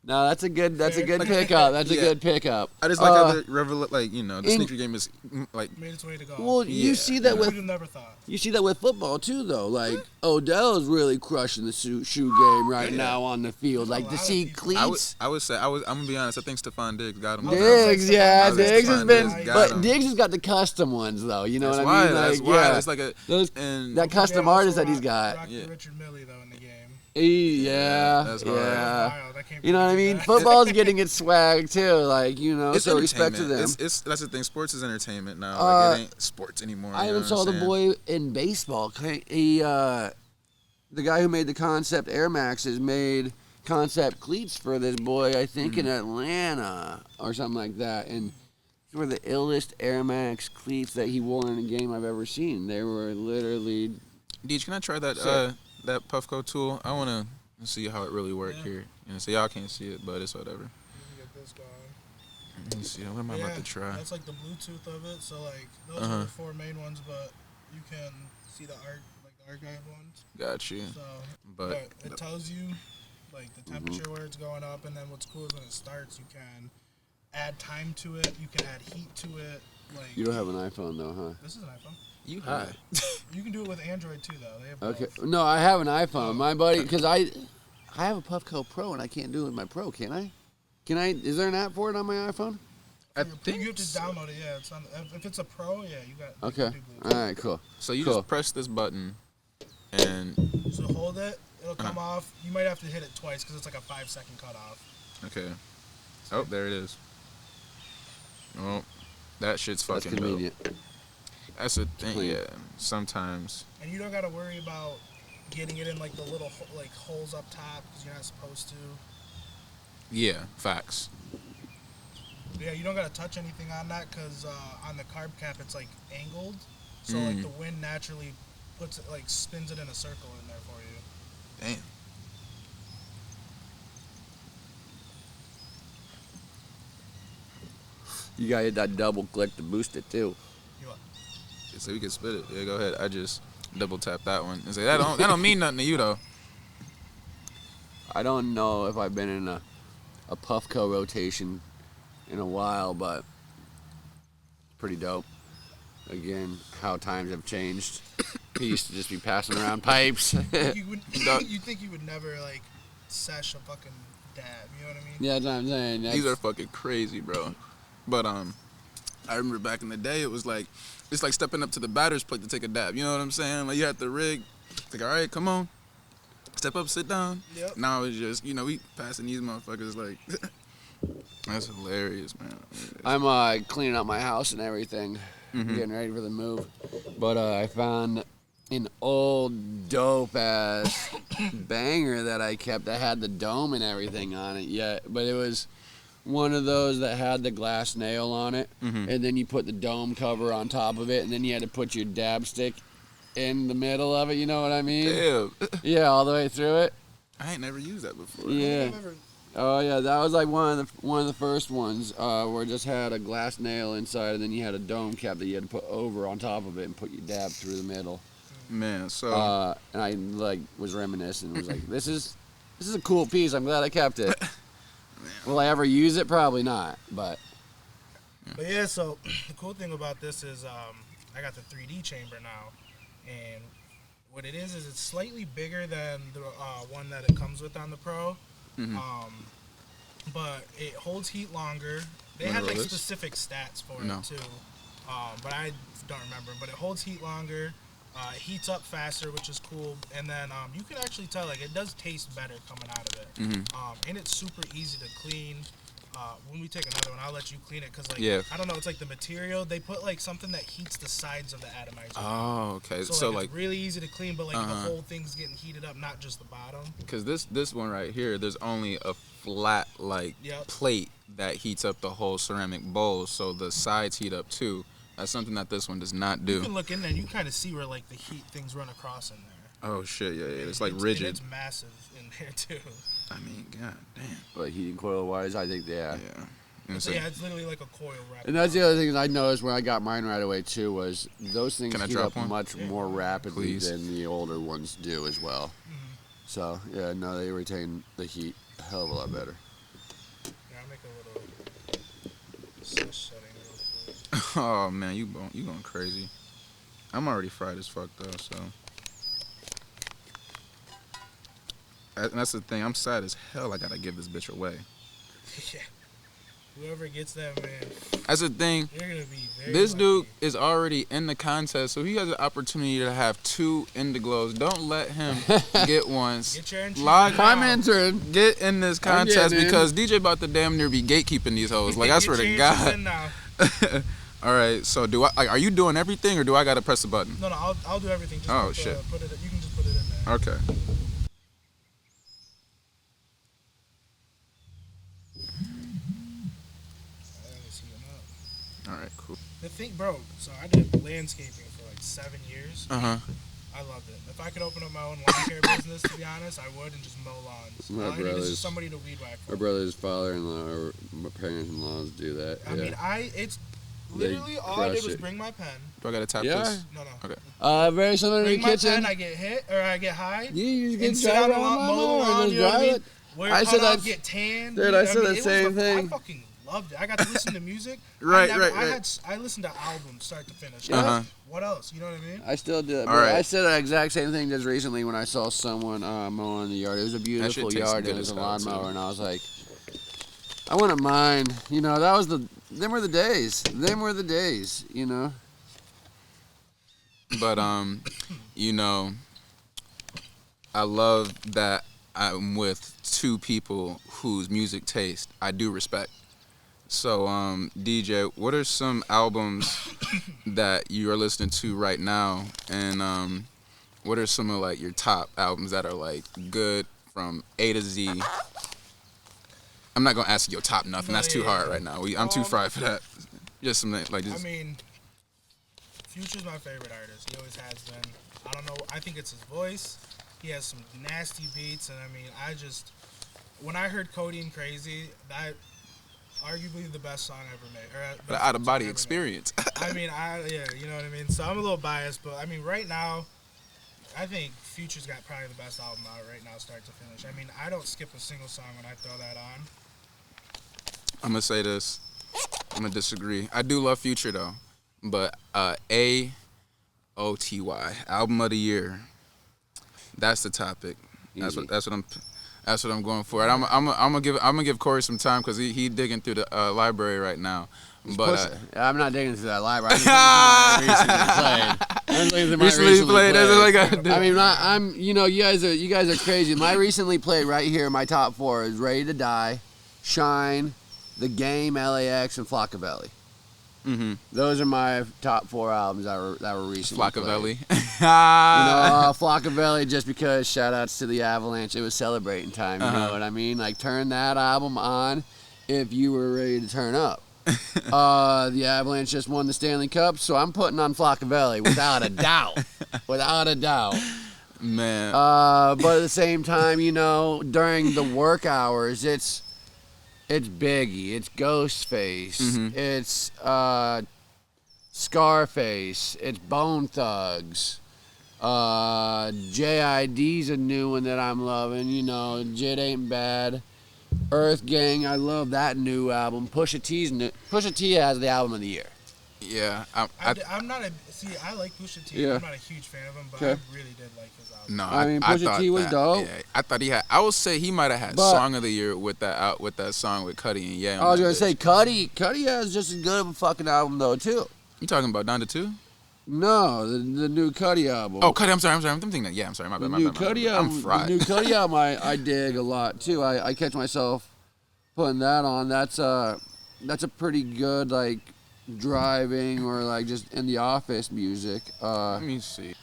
no, that's a good pickup. That's a good pickup. I just like how the sneaker game is like made its way to golf. Well, you see that with never thought. You see that with football too, though. Like Odell's really crushing the shoe game right now on the field. Like to see cleats. I'm gonna be honest. I think Stephon Diggs got him. Diggs has been, but Diggs has got the custom ones though. You know what I mean? That's why. It's like that custom artist that he's got. Richard Millie though in the game. That's yeah. You know what I mean? Football's getting its swag too, like, you know. It's so respect to them. That's the thing. Sports is entertainment now. Like, it ain't sports anymore. I even saw the boy in baseball. The guy who made the Concept Air Maxes made Concept cleats for this boy, I think, in Atlanta or something like that, and these were the illest Air Max cleats that he wore in a game I've ever seen. They were literally. Deej, can I try that that Puffco tool? I want to see how it really works here. You know, so y'all can't see it, but it's whatever. You can get this going. Let me see. What am I about to try? That's like the Bluetooth of it. So like those are the four main ones, but you can see the archive ones. Got you. So, but it tells you like the temperature where it's going up, and then what's cool is when it starts, you can add time to it. You can add heat to it. Like you don't have an iPhone though, huh? This is an iPhone. You high. You can do it with Android too, though. They have both. No, I have an iPhone. My buddy, because I have a Puffco Pro and I can't do it with my Pro, can I? Is there an app for it on my iPhone? I think you have to download it. Yeah, it's on. If it's a Pro, yeah, you got. Okay. All right. Cool. So you just press this button, and so hold it. It'll come off. You might have to hit it twice because it's like a 5-second cutoff. Okay. Oh, there it is. Oh, that shit's fucking convenient. dope. That's a thing, yeah. Sometimes. And you don't gotta worry about getting it in like the little like holes up top because you're not supposed to. Yeah, facts. Yeah, you don't gotta touch anything on that because on the carb cap it's like angled, so like the wind naturally puts it like spins it in a circle in there for you. Damn. You gotta hit that double click to boost it too. So we can spit it. Yeah, go ahead. I just double tap that one and say that don't mean nothing to you though. I don't know if I've been in a Puffco rotation in a while, but pretty dope. Again, how times have changed. He used to just be passing around pipes. You think you would never like sesh a fucking dab? You know what I mean? Yeah, that's what I'm saying. These are fucking crazy, bro. But I remember back in the day, it was like. It's like stepping up to the batter's plate to take a dab. You know what I'm saying? Like, you had the rig. It's like, all right, come on. Step up, sit down. Yep. Now it's just, we passing these motherfuckers like, that's hilarious, man. I'm cleaning up my house and everything, getting ready for the move. But I found an old dope-ass banger that I kept that had the dome and everything on it. Yeah, but it was one of those that had the glass nail on it, and then you put the dome cover on top of it, and then you had to put your dab stick in the middle of it, you know what I mean? Damn. Yeah, all the way through it. I ain't never used that before. Yeah. I've never Oh yeah, that was like one of the first ones where it just had a glass nail inside, and then you had a dome cap that you had to put over on top of it and put your dab through the middle. Man, so and I like was reminiscing. Was like, this is a cool piece. I'm glad I kept it. Will I ever use it? Probably not. But yeah, so the cool thing about this is I got the 3D chamber now, and what it is it's slightly bigger than the one that it comes with on the Pro. But it holds heat longer. They had like specific stats for it too, but I don't remember. But it holds heat longer, heats up faster, which is cool. And then you can actually tell like it does taste better coming out of it. And it's super easy to clean. When we take another one, I'll let you clean it because like I don't know, it's like the material they put like something that heats the sides of the atomizer. Oh, okay. So like it's really easy to clean, but like the whole thing's getting heated up, not just the bottom. Because this one right here, there's only a flat like plate that heats up the whole ceramic bowl, so the sides heat up too. That's something that this one does not do. You can look in there and you kind of see where like the heat things run across in there. Oh shit, yeah. It's like rigid. It's massive in there too. I mean, god damn. But heating coil wise, I think Yeah. It's literally like a coil wrap. And that's the other thing I noticed when I got mine right away too was those things Can I heat drop up one? much more rapidly Please. than the older ones do as well. So yeah, no, they retain the heat a hell of a lot better. Yeah, I'll make a little setting real quick. Oh man, you going crazy. I'm already fried as fuck though, so. And that's the thing. I'm sad as hell. I gotta give this bitch away. Yeah. Whoever gets that, man, That's the thing. they're gonna be very This lucky. dude is already in the contest, so he has an opportunity to have 2 Indiglows. Don't let him get one. Get your entry. Log I'm on. entering. Get in this I'm contest getting in. because DJ about to damn near be gatekeeping these hoes. Like I Get swear your to entries God. in now. All right, so are you doing everything or do I gotta press the button? No, I'll do everything. Just Oh, put the- shit. Put it. You can just put it in there. Okay. It's heating up. All right, cool. The thing, bro. So I did landscaping for like 7 years. Uh-huh. I loved it. If I could open up my own lawn care business, to be honest, I would and just mow lawns. My All I need is brothers- just somebody to weed whack. My brother's father-in-law or my parents-in-laws do that. I mean, it's literally all I crush did was it. bring my pen. Do I gotta tap Yeah. this? No. Okay. Very similar to Bring the my kitchen. pen, I get hit or I get high. You and get sit drive on the around lawn, my mow the lawn lawn, and you know what I drive mean? it. Wear I it said cut off, that- get tan. Dude, I said mean, the it was same I thing. fucking loved it. I got to listen to music. Right. I listened to albums start to finish. Uh-huh. What else? You know what I mean? I still do it. All But right. I said the exact same thing just recently when I saw someone mowing the yard. It was a beautiful tastes yard. good It was as a hell, too. lawnmower, and I was like, I wouldn't mind. You know, that was them were the days. Them were the days. You know. But you know, I love that I'm with 2 people whose music taste I do respect. So DJ, what are some albums that you are listening to right now, and what are some of like your top albums that are like good from A to Z? I'm not gonna ask you your top nothing. That's too hard right now. I'm too fried for that. Just some like I just. mean, Future's my favorite artist. He always has been. I don't know. I think it's his voice. He has some nasty beats, and I mean, when I heard Cody and Crazy, that arguably the best song ever made. The out of body experience. I mean, you know what I mean. So I'm a little biased, but I mean, right now, I think Future's got probably the best album out right now, start to finish. I mean, I don't skip a single song when I throw that on. I'm gonna say this. I'm gonna disagree. I do love Future though, but AOTY album of the year. That's the topic. That's what I'm going for. And I'm gonna give Cory some time because he digging through the library right now. But I'm not digging through that library. I'm just recently played. That's all I gotta do. I mean, you guys are crazy. My recently played right here. My top 4 is Ready to Die, Shine, The Game, LAX, and Flockavelli. Mm-hmm. Those are my top 4 albums that were recently Flockavelli. played. Flockavelli, just because shout outs to the Avalanche. It was celebrating time. You know what I mean? Like, turn that album on if you were ready to turn up. The Avalanche just won the Stanley Cup, so I'm putting on Flockavelli without a doubt. Without a doubt. Man. But at the same time, you know, during the work hours, it's Biggie, it's Ghostface, it's Scarface, it's Bone Thugs. JID's a new one that I'm loving. You know, Jit Ain't Bad. Earth Gang, I love that new album. Pusha T has the album of the year. Yeah, I'm not a I like Pusha T. Yeah. I'm not a huge fan of him, but Okay. I really did like his album. No, I mean, Pusha T was dope. Yeah, I thought he had. I would say he might have had But- song of the year with that song with Cudi and Ye. I was gonna say Cudi has just as good of a fucking album though too. You talking about Donda 2? No, the new Cudi album. Oh, Cudi. I'm sorry. I'm thinking that. Yeah, I'm sorry. My the bad. new My bad. Cudi I'm album. fried. The new Cudi album I dig a lot too. I catch myself putting that on. That's a pretty good like driving or like just in the office music. Let me see.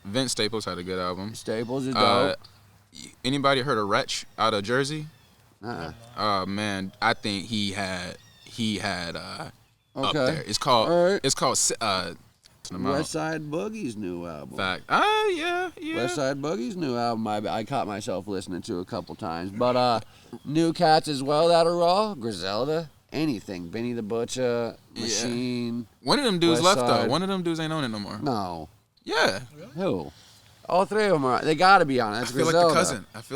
Vince Staples had a good album. Staples is dope. Anybody heard of Wretch out of Jersey? Uh-uh. Man, I think he had up Okay. there. It's called All right. West West Side Boogie's new album. Fact. Yeah. West Side Boogie's new album I caught myself listening to a couple times. But new cats as well that are raw. Griselda, anything. Benny the Butcher, Machine. One of them dudes West left Side. though. One of them dudes ain't on it no more. No. Yeah. Who? All three of them are. They gotta be on it. That's I feel Griselda.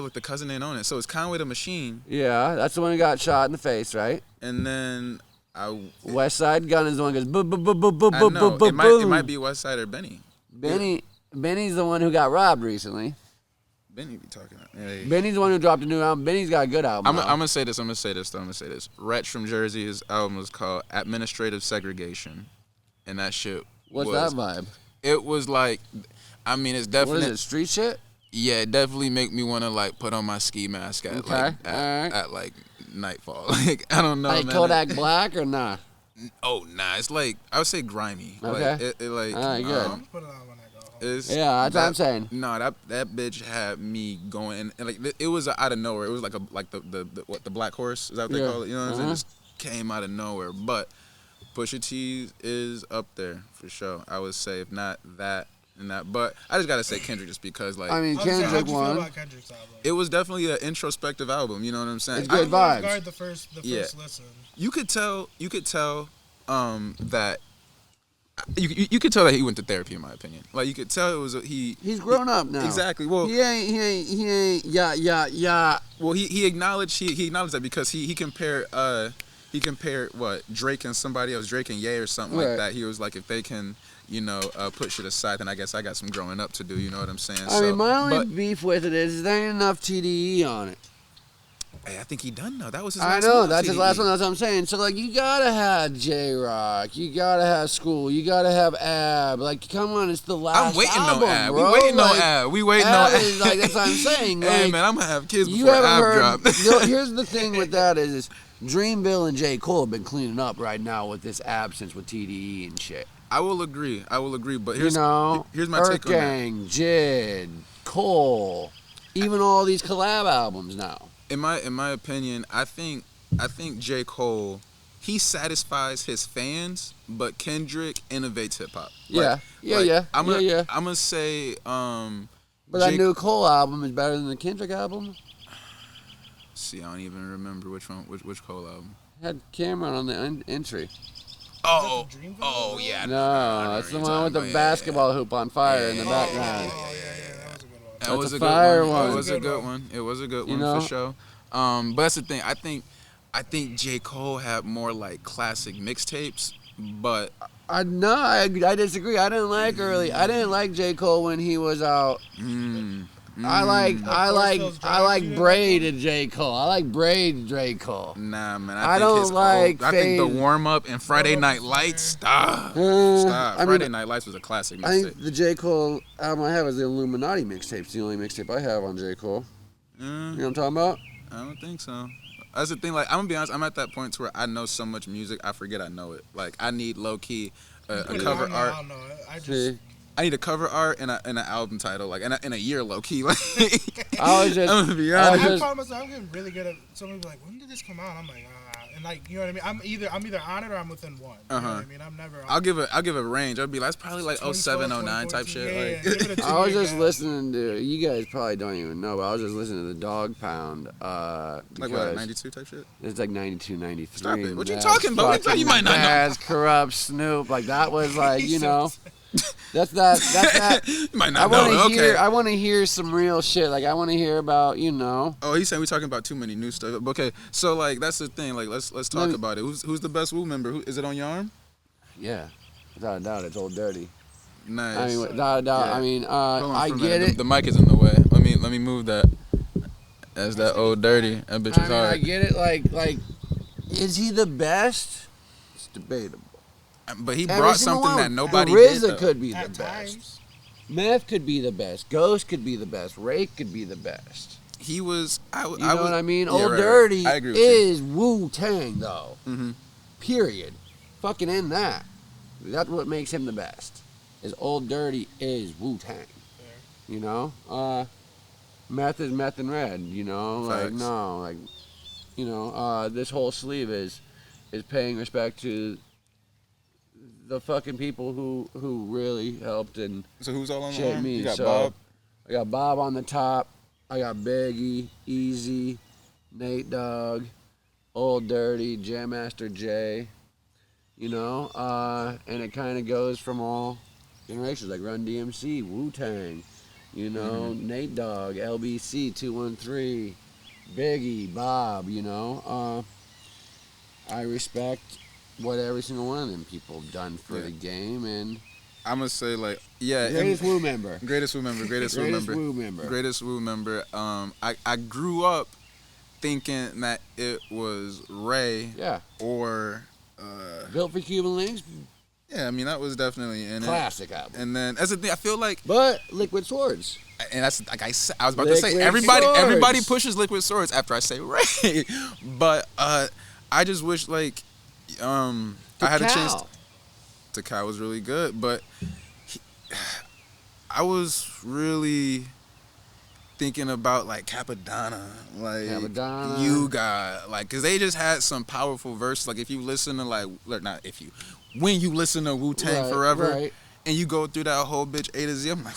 like the cousin ain't on it. So it's Conway the Machine, Yeah, that's the one who got shot in the face, right? and then West Side Gun is the one who goes boom, boom, boom, boom, boom, I boom, know boom, boom, it might be West Side or Benny. Benny's the one who got robbed recently. Benny be talking. Yeah. Benny's the one who dropped a new album. Benny's got a good album. I'm though. gonna say this. Wretch from Jersey. His album was called Administrative Segregation, and that shit. What's that vibe? It was like, I mean, it's What definitely. is it? Street shit? Yeah, it definitely make me want to like put on my ski mask at Okay, alright. at like nightfall. Like I don't know, Like man. Kodak Black or nah? Oh nah, it's like I would say grimy. Okay. Like, it like. Alright, good. I'm put it on when I go home. It's, Yeah, that's what I'm saying. No, that bitch had me going, and like it was out of nowhere. It was like the Black Horse, is that what they Yeah. call it? You know what I'm saying? It just came out of nowhere. But Pusha T is up there for sure. I would say if not that and that, but I just gotta say Kendrick just because like I mean, How'd you Kendrick feel won. about Kendrick's album? it was definitely an introspective album. You know what I'm saying? It's good I vibes. regard the first Yeah. listen. You could tell that. You could tell that he went to therapy, in my opinion. Like you could tell it was He's grown up now. Exactly. Well, He ain't. Yeah. Well, he acknowledged that because he compared what Drake and somebody else, Drake and Ye or something Right. like that. He was like, if they can, put shit aside, then I guess I got some growing up to do. You know what I'm saying? I mean, my only beef with it is there ain't enough TDE on it. Hey, I think he done though. That was his. I last know, one, that's his TDE. last one, that's what I'm saying. So, like, you gotta have J-Rock, you gotta have School, you gotta have Ab. Like, come on, it's the last I'm waiting album, on Ab. bro. We waiting like, on Ab. We waiting on Ab. Ab. Is, like, that's what I'm saying. Hey Like, man, I'm gonna have kids you before haven't Ab heard. drop. Here's the thing with that is Dreamville and J. Cole have been cleaning up right now with this absence with TDE and shit. I will agree. But here's here's my Earth take on that. Gang, Jid, Cole, even all these collab albums now. In my opinion, I think J. Cole, he satisfies his fans, but Kendrick innovates hip hop. Yeah. I'm gonna say But that new Cole album is better than the Kendrick album. See, I don't even remember which Cole album. Had Cameron on the entry. Oh, Is that the Dreamville oh album? yeah. No, that's the one with the basketball hoop on fire in the background. Oh yeah, that was a good one. That That's was a a fire good one. one. It was a good one. It was a good one know? for sure. But that's the thing. I think J. Cole had more like classic mixtapes, but I disagree. I didn't like J. Cole when he was out. I like braided J. Cole. I like braided J. Cole. nah, man. I think don't his like I think the Fade. warm up and Friday Night Lights. Stop. I mean, Friday Night Lights was a classic I mixtape. think the J. Cole album I have is the Illuminati mixtape. It's the only mixtape I have on J. Cole. You know what I'm talking about? I don't think so. That's the thing. Like, I'm gonna be honest. I'm at that point to where I know so much music, I forget I know it. Like, I need low key a Put it cover on art. there, I don't know. I just See? I need a cover art and an album title, like in a year, low key. Like, I was just. I'm gonna be I honest. was just- promise I'm getting really good at. Somebody be like, when did this come out? I'm like, and like, you know what I mean. I'm either on it or I'm within one. You know what I mean. I'm never. I'll give a range. I'll be like, it's probably like 07, 09 type shit. Yeah, give it a I was 2-year just gap. listening to, you guys probably don't even know, but I was just listening to the Dog Pound. Like what, 92 type shit? It's like 92, 93. Stop it. What you That's talking about? fucking You might not know. Baz, Corrupt, Snoop. Like, that was like, you know. That's that. You might not know. Okay. I want to hear some real shit. Like, I want to hear about, you know. Oh, he's saying we're talking about too many new stuff. Okay, so like that's the thing. Like let's talk about it. Who's the best Wu member? Is it on your arm? Yeah, without a doubt, it's Old Dirty. Nice. I mean, without a doubt. Yeah. I mean, Hold on I for a get minute. it. The mic is in the way. Let me move that. That's that Old Dirty. That bitch is hard. I get it. Like, is he the best? It's debatable. But he Every brought single something one. that nobody did. RZA Though. could be the At best. times. Meth could be the best. Ghost could be the best. Rake could be the best. He was. You know what I mean? Yeah, Old right. Dirty I agree with is Wu-Tang, though. Mm-hmm. Period. Fucking end that. That's what makes him the best. Is Old Dirty is Wu-Tang. Fair. You know? Meth is meth and red, you know? Like, Facts. no. Like, you know, this whole sleeve is paying respect to the fucking people who really helped and So who's all on the shaped arm? me. You got So, Bob. I got Bob on the top. I got Biggie, Easy, Nate Dogg, Old Dirty, Jam Master Jay. You know, and it kind of goes from all generations, like Run DMC, Wu-Tang, you know, Nate Dogg, LBC, 213, Biggie, Bob, you know. I respect what every single one of them people done for the game, and I'm gonna say like greatest Wu member. Greatest Wu member. Greatest Wu member. Wu member. Greatest Wu member. I grew up thinking that it was Ray Yeah. or Built for Cuban Links, yeah. I mean that was definitely in classic album. it. And then that's the thing. I feel like, But Liquid Swords. and that's like I said, I was about to say Liquid everybody Swords. pushes Liquid Swords after I say Ray, but I just wish like I had a chance. Takai was really good, but I was really thinking about like Capadonna, like Capadonna. You Got, like, cause they just had some powerful verses. Like if you listen to when you listen to Wu-Tang Right, Forever, right. and you go through that whole bitch A to Z, I'm like,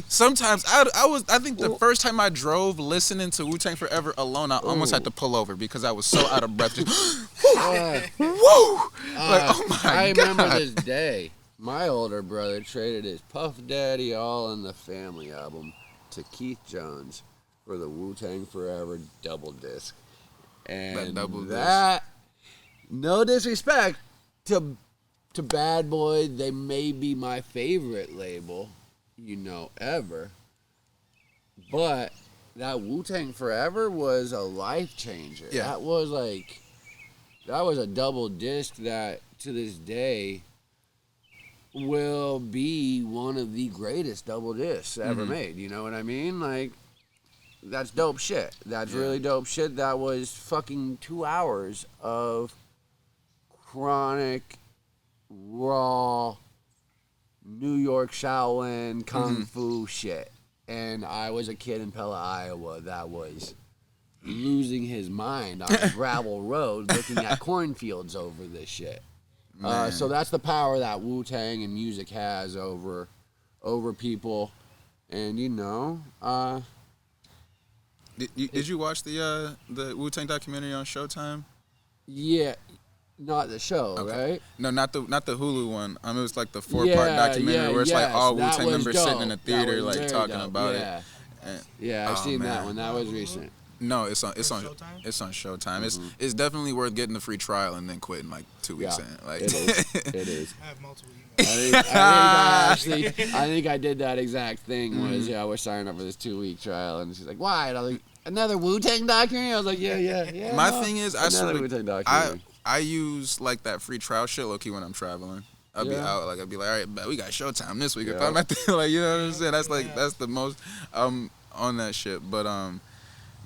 sometimes I think the first time I drove listening to Wu-Tang Forever alone, I almost had to pull over because I was so out of breath. Woo! Like, oh my I God. remember this day. My older brother traded his Puff Daddy All in the Family album to Keith Jones for the Wu-Tang Forever double disc. And That double that, no disrespect to Bad Boy, they may be my favorite label, you know, ever. But that Wu-Tang Forever was a life changer. Yeah. That was a double disc that to this day will be one of the greatest double discs ever made. You know what I mean? Like, that's dope shit. That's really dope shit. That was fucking 2 hours of chronic, raw, New York Shaolin Kung Fu shit. And I was a kid in Pella, Iowa that was losing his mind on a gravel road looking at cornfields over this shit. So that's the power that Wu-Tang and music has over people. And, you know, Did you watch the Wu-Tang documentary on Showtime? yeah, not the show, right? No, not the Hulu one. It was like the 4-part documentary where it's like all that Wu-Tang was members dope. sitting in a That theater was like very talking dope. about Yeah. it. And, Yeah, I've seen that man. one. That was recent. No, it's on Showtime? it's on Showtime. It's definitely worth getting the free trial and then quitting like 2 weeks Yeah, in. Like it is. It is. I have multiple I emails. think I did that exact thing. Was we're signing up for this 2-week trial, and she's like, "Why?" And I was like, "Another Wu-Tang documentary." I was like, "Yeah." My no, thing is, another Wu-Tang documentary. I use like that free trial shit low key when I'm traveling. I'll be out, like I'll be like, all right, but we got Showtime this week. If Yeah. I'm at the, like, you know what I'm saying? That's like that's the most on that shit. But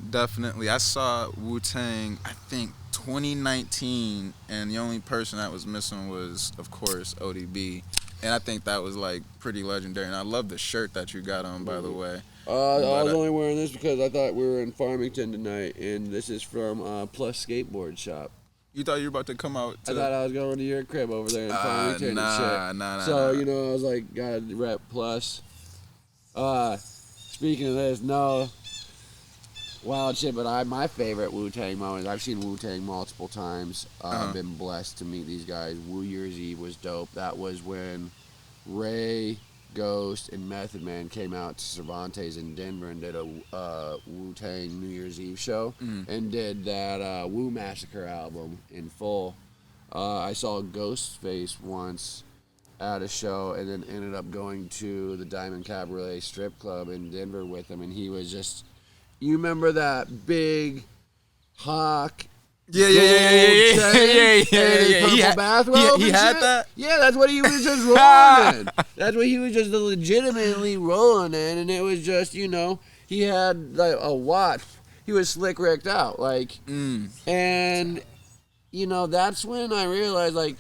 definitely, I saw Wu-Tang, I think 2019, and the only person that was missing was, of course, ODB. And I think that was like pretty legendary. And I love the shirt that you got on, by the way. I was only wearing this because I thought we were in Farmington tonight, and this is from Plus Skateboard Shop. You thought you were about to come out to... I thought I was going to your crib over there in Farmington and shit. Nah. So, you know, I was like, gotta rep Plus. Speaking of this, no wild shit, but my favorite Wu-Tang moment, I've seen Wu-Tang multiple times. I've been blessed to meet these guys. Wu Year's Eve was dope. That was when Ray, Ghost, and Method Man came out to Cervantes in Denver and did a Wu-Tang New Year's Eve show and did that Wu Massacre album in full. I saw Ghostface once at a show and then ended up going to the Diamond Cabaret strip club in Denver with him, and he was just, you remember that big hawk? Yeah. He had that? Yeah, that's what he was just rolling in. That's what he was just legitimately rolling in, and it was just, you know, he had like a watch. He was slick ricked out, like, and, you know, that's when I realized, like,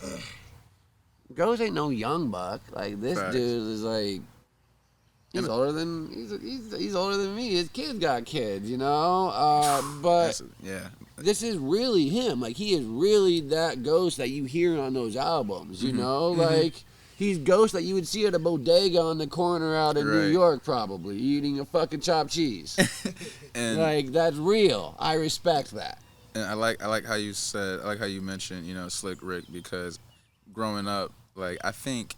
Ghost ain't no young buck. Like, this dude is like, he's older than he's older than me. His kids got kids, you know. But this is really him. Like, he is really that Ghost that you hear on those albums, you know. Like, he's Ghost that you would see at a bodega on the corner out in New York, probably eating a fucking chopped cheese. And like, that's real. I respect that. And I like how you said, I like how you mentioned, you know, Slick Rick, because growing up, like, I think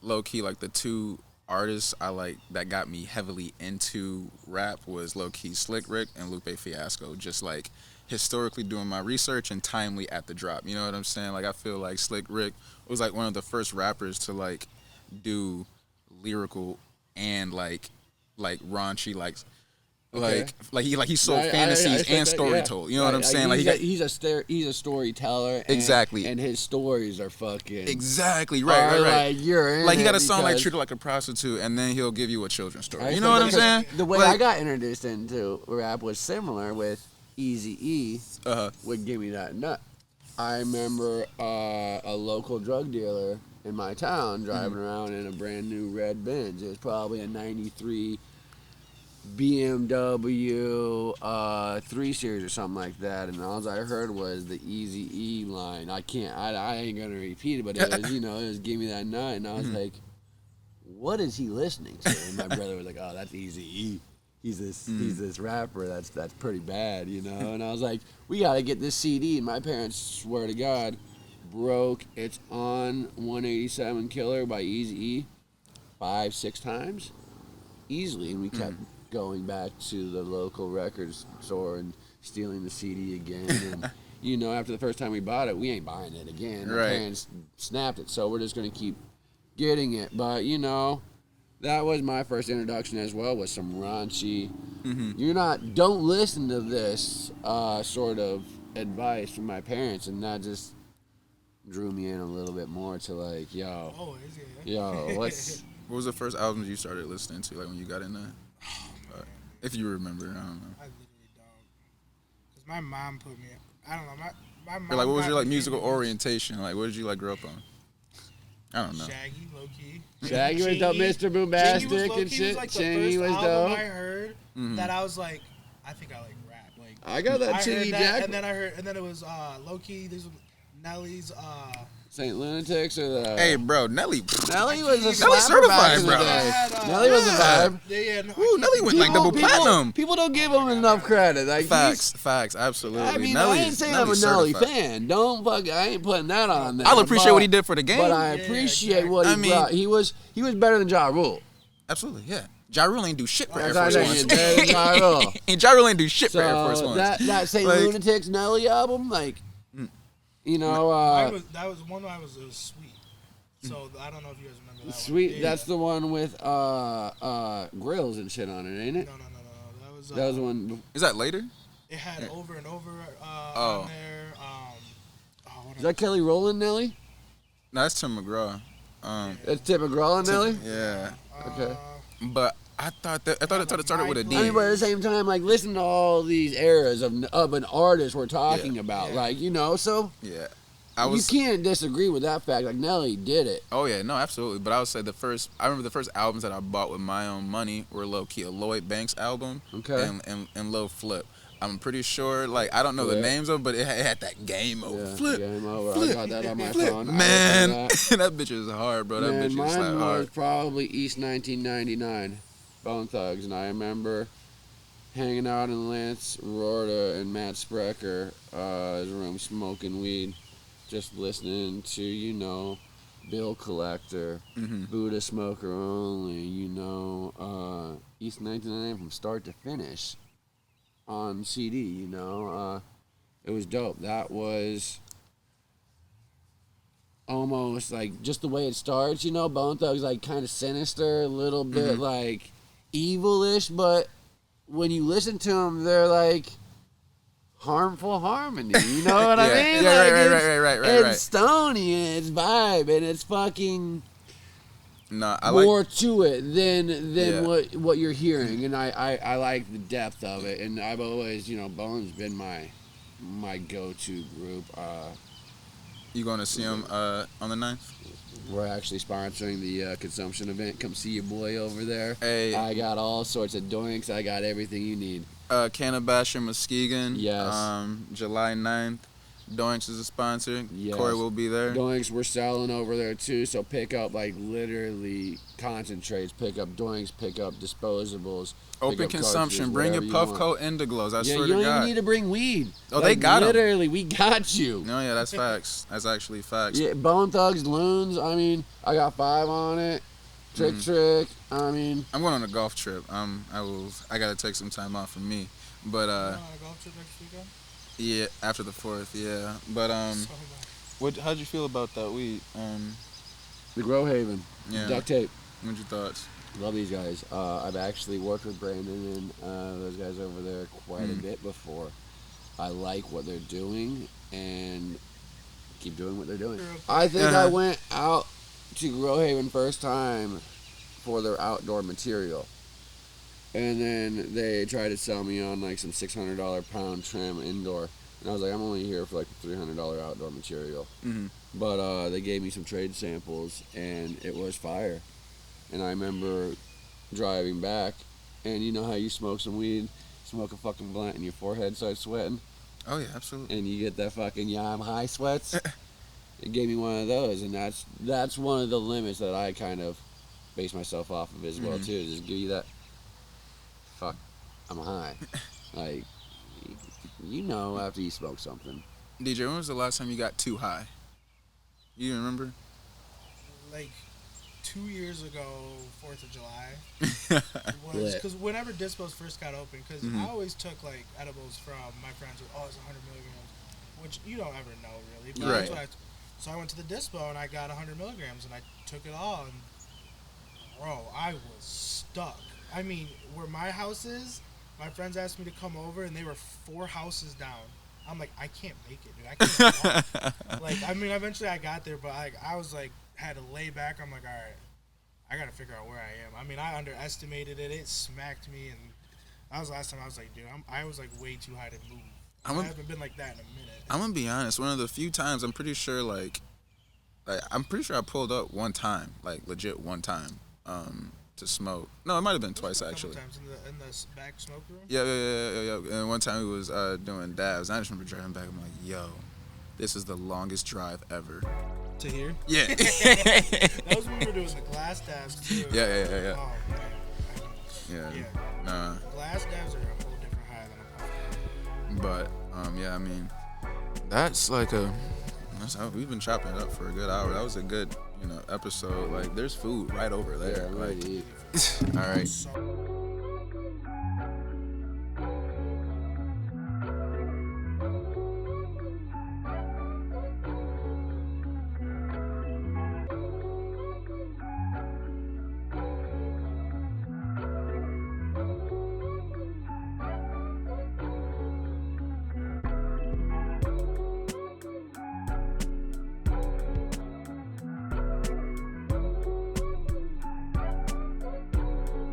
low key, like, the two artists I like that got me heavily into rap was low key Slick Rick and Lupe Fiasco. Just like historically doing my research and timely at the drop. You know what I'm saying? Like, I feel like Slick Rick was like one of the first rappers to like do lyrical and like raunchy he sold fantasies and story told. You know what I'm saying? Like, he's a storyteller. Exactly. And his stories are fucking exactly right. Like, you're in like, he got a song like "Treat Her Like a Prostitute," and then he'll give you a children's story. You know what I'm saying? The way I got introduced into rap was similar with Eazy-E would give me that nut. I remember a local drug dealer in my town driving around in a brand new red Benz. It was probably a '93 BMW 3 Series or something like that, and all I heard was the Eazy-E line. I ain't gonna repeat it, but it was, you know, it was give me that nut, and I was like, what is he listening to? And my brother was like, oh, that's Eazy-E. He's this rapper that's pretty bad, you know. And I was like, we gotta get this CD. And my parents, swear to God, broke It's On 187 Killer by Eazy-E 5-6 times easily, and we kept going back to the local record store and stealing the CD again. And, you know, after the first time we bought it, we ain't buying it again. My parents snapped it, so we're just going to keep getting it. But, you know, that was my first introduction as well, was some raunchy. Don't listen to this sort of advice from my parents, and that just drew me in a little bit more to like, what's... What was the first albums you started listening to, like, when you got in there? If you remember, I don't know. I literally don't. Because my mom put me... I don't know. My mom... Or like, what was your, like, musical orientation? Like, what did you, like, grow up on? I don't know. Shaggy, low-key. Shaggy was dope, Mr. Boombastic and shit. Chingy was dope. I heard that I was like, I think I like rap. Like, I got that Chingy Jack. And then it was low-key, there's Nelly's... Saint Lunatics or the... Hey, bro, Nelly was a Nelly certified, bro. Nelly was a vibe. Nelly went like double platinum. People don't give him enough credit. Like, facts, absolutely. I mean, Nelly's, I ain't saying I'm a Nelly fan. I ain't putting that on there. I'll appreciate what he did for the game. But I appreciate what he brought. He was better than Ja Rule. Absolutely, yeah. Ja Rule ain't do shit for Air Force Ones. And Ja Rule ain't do shit for Air Force Ones. That Saint Lunatics Nelly album, like... You know, that was one I was sweet. So I don't know if you guys remember that Sweet, one. that's the one with grills and shit on it, ain't it? No. That was the one. Is that later? It had Over and Over on there. Is that Kelly Rowland, Nelly? No, that's Tim McGraw. That's Tim McGraw and Nelly? Yeah. Okay. But I thought it started with a D. I mean, but at the same time, like, listen to all these eras of an artist we're talking about, like, you know, so. Yeah. You can't disagree with that fact. Like, Nelly did it. Oh yeah, no, absolutely. But I would say I remember the first albums that I bought with my own money were low key a Lloyd Banks album, Okay. and Lil Flip. I'm pretty sure, like, I don't know the names of them, but it had that Game Over. Yeah, Flip. Game Over. Flip, I got that on my Flip. phone. Man, that bitch is hard, bro. That bitch is mine like was hard. probably East 1999, Bone Thugs, and I remember hanging out in Lance Rorta and Matt Sprecher, his room, smoking weed, just listening to, you know, Bill Collector, Buddha Smoker Only, you know, East 1999 from start to finish on CD, you know. It was dope. That was almost like just the way it starts, you know. Bone Thugs like kind of sinister, a little bit like evilish, but when you listen to them, they're like harmful harmony. You know what I mean? Yeah, like right. It's stony and it's vibe and it's fucking I more like to it than what you're hearing, and I like the depth of it, and I've always, you know, Bone's been my go-to group. You going to see him on the 9th? We're actually sponsoring the consumption event. Come see your boy over there. Hey, I got all sorts of doinks. I got everything you need. Cannabasher Muskegon. Yes. July 9th. Doinks is a sponsor. Yes. Cory will be there. Doinks, we're selling over there too, so pick up like literally concentrates, pick up doinks, pick up disposables. Open consumption. Bring your Puffco Indiglows. I swear to God. You don't even need to bring weed. Oh, they got 'em. Literally, we got you. No, yeah, that's facts. That's actually facts. Yeah, Bone Thugs, Loons. I mean, I got 5 on it. Trick. I mean, I'm going on a golf trip. I gotta take some time off from me, but You on a golf trip next weekend? yeah, after the 4th, yeah. But how'd you feel about that weed? the Grow Haven, Yeah. Duct Tape. What's your thoughts? Love these guys. I've actually worked with Brandon and those guys over there quite a bit before. I like what they're doing and keep doing what they're doing. I think I went out to Grow Haven first time for their outdoor material. And then they tried to sell me on like some $600 pound trim indoor. And I was like, I'm only here for like $300 outdoor material. But they gave me some trade samples and it was fire. And I remember driving back, and you know how you smoke some weed, smoke a fucking blunt, and your forehead starts sweating? Oh, yeah, absolutely. And you get that fucking I'm high sweats? It gave me one of those, and that's one of the limits that I kind of base myself off of as well, too. Just give you that, fuck, I'm high. Like, you know after you smoke something. DJ, when was the last time you got too high? You remember? Like 2 years ago, 4th of July, was because whenever dispos first got open, because I always took like edibles from my friends with, it's 100 milligrams, which you don't ever know really. But Right. that's what so I went to the dispo and I got 100 milligrams and I took it all, and bro, I was stuck. I mean, where my house is, my friends asked me to come over and they were 4 houses down. I'm like, I can't make it, dude. I can't walk. Like, I mean, eventually I got there, but I was like, had to lay back. I'm like, all right, I got to figure out where I am. I mean, I underestimated it. It smacked me, and that was the last time I was like, dude, I was like way too high to move. I haven't been like that in a minute. I'm going to be honest. One of the few times I'm pretty sure, I pulled up one time, like legit one time, to smoke. No, it might have been twice, actually. Times in the back smoke room? Yeah. And one time we was doing dabs. I just remember driving back. I'm like, yo, this is the longest drive ever. To here? Yeah. That was when we were doing the glass dabs, too. Yeah. Oh, man. Yeah. Nah. Glass dabs are a whole different high than a puff. But, yeah, I mean, that's like we've been chopping it up for a good hour. That was a good, episode. Like, there's food right over there. Yeah, I'm ready to eat. All right.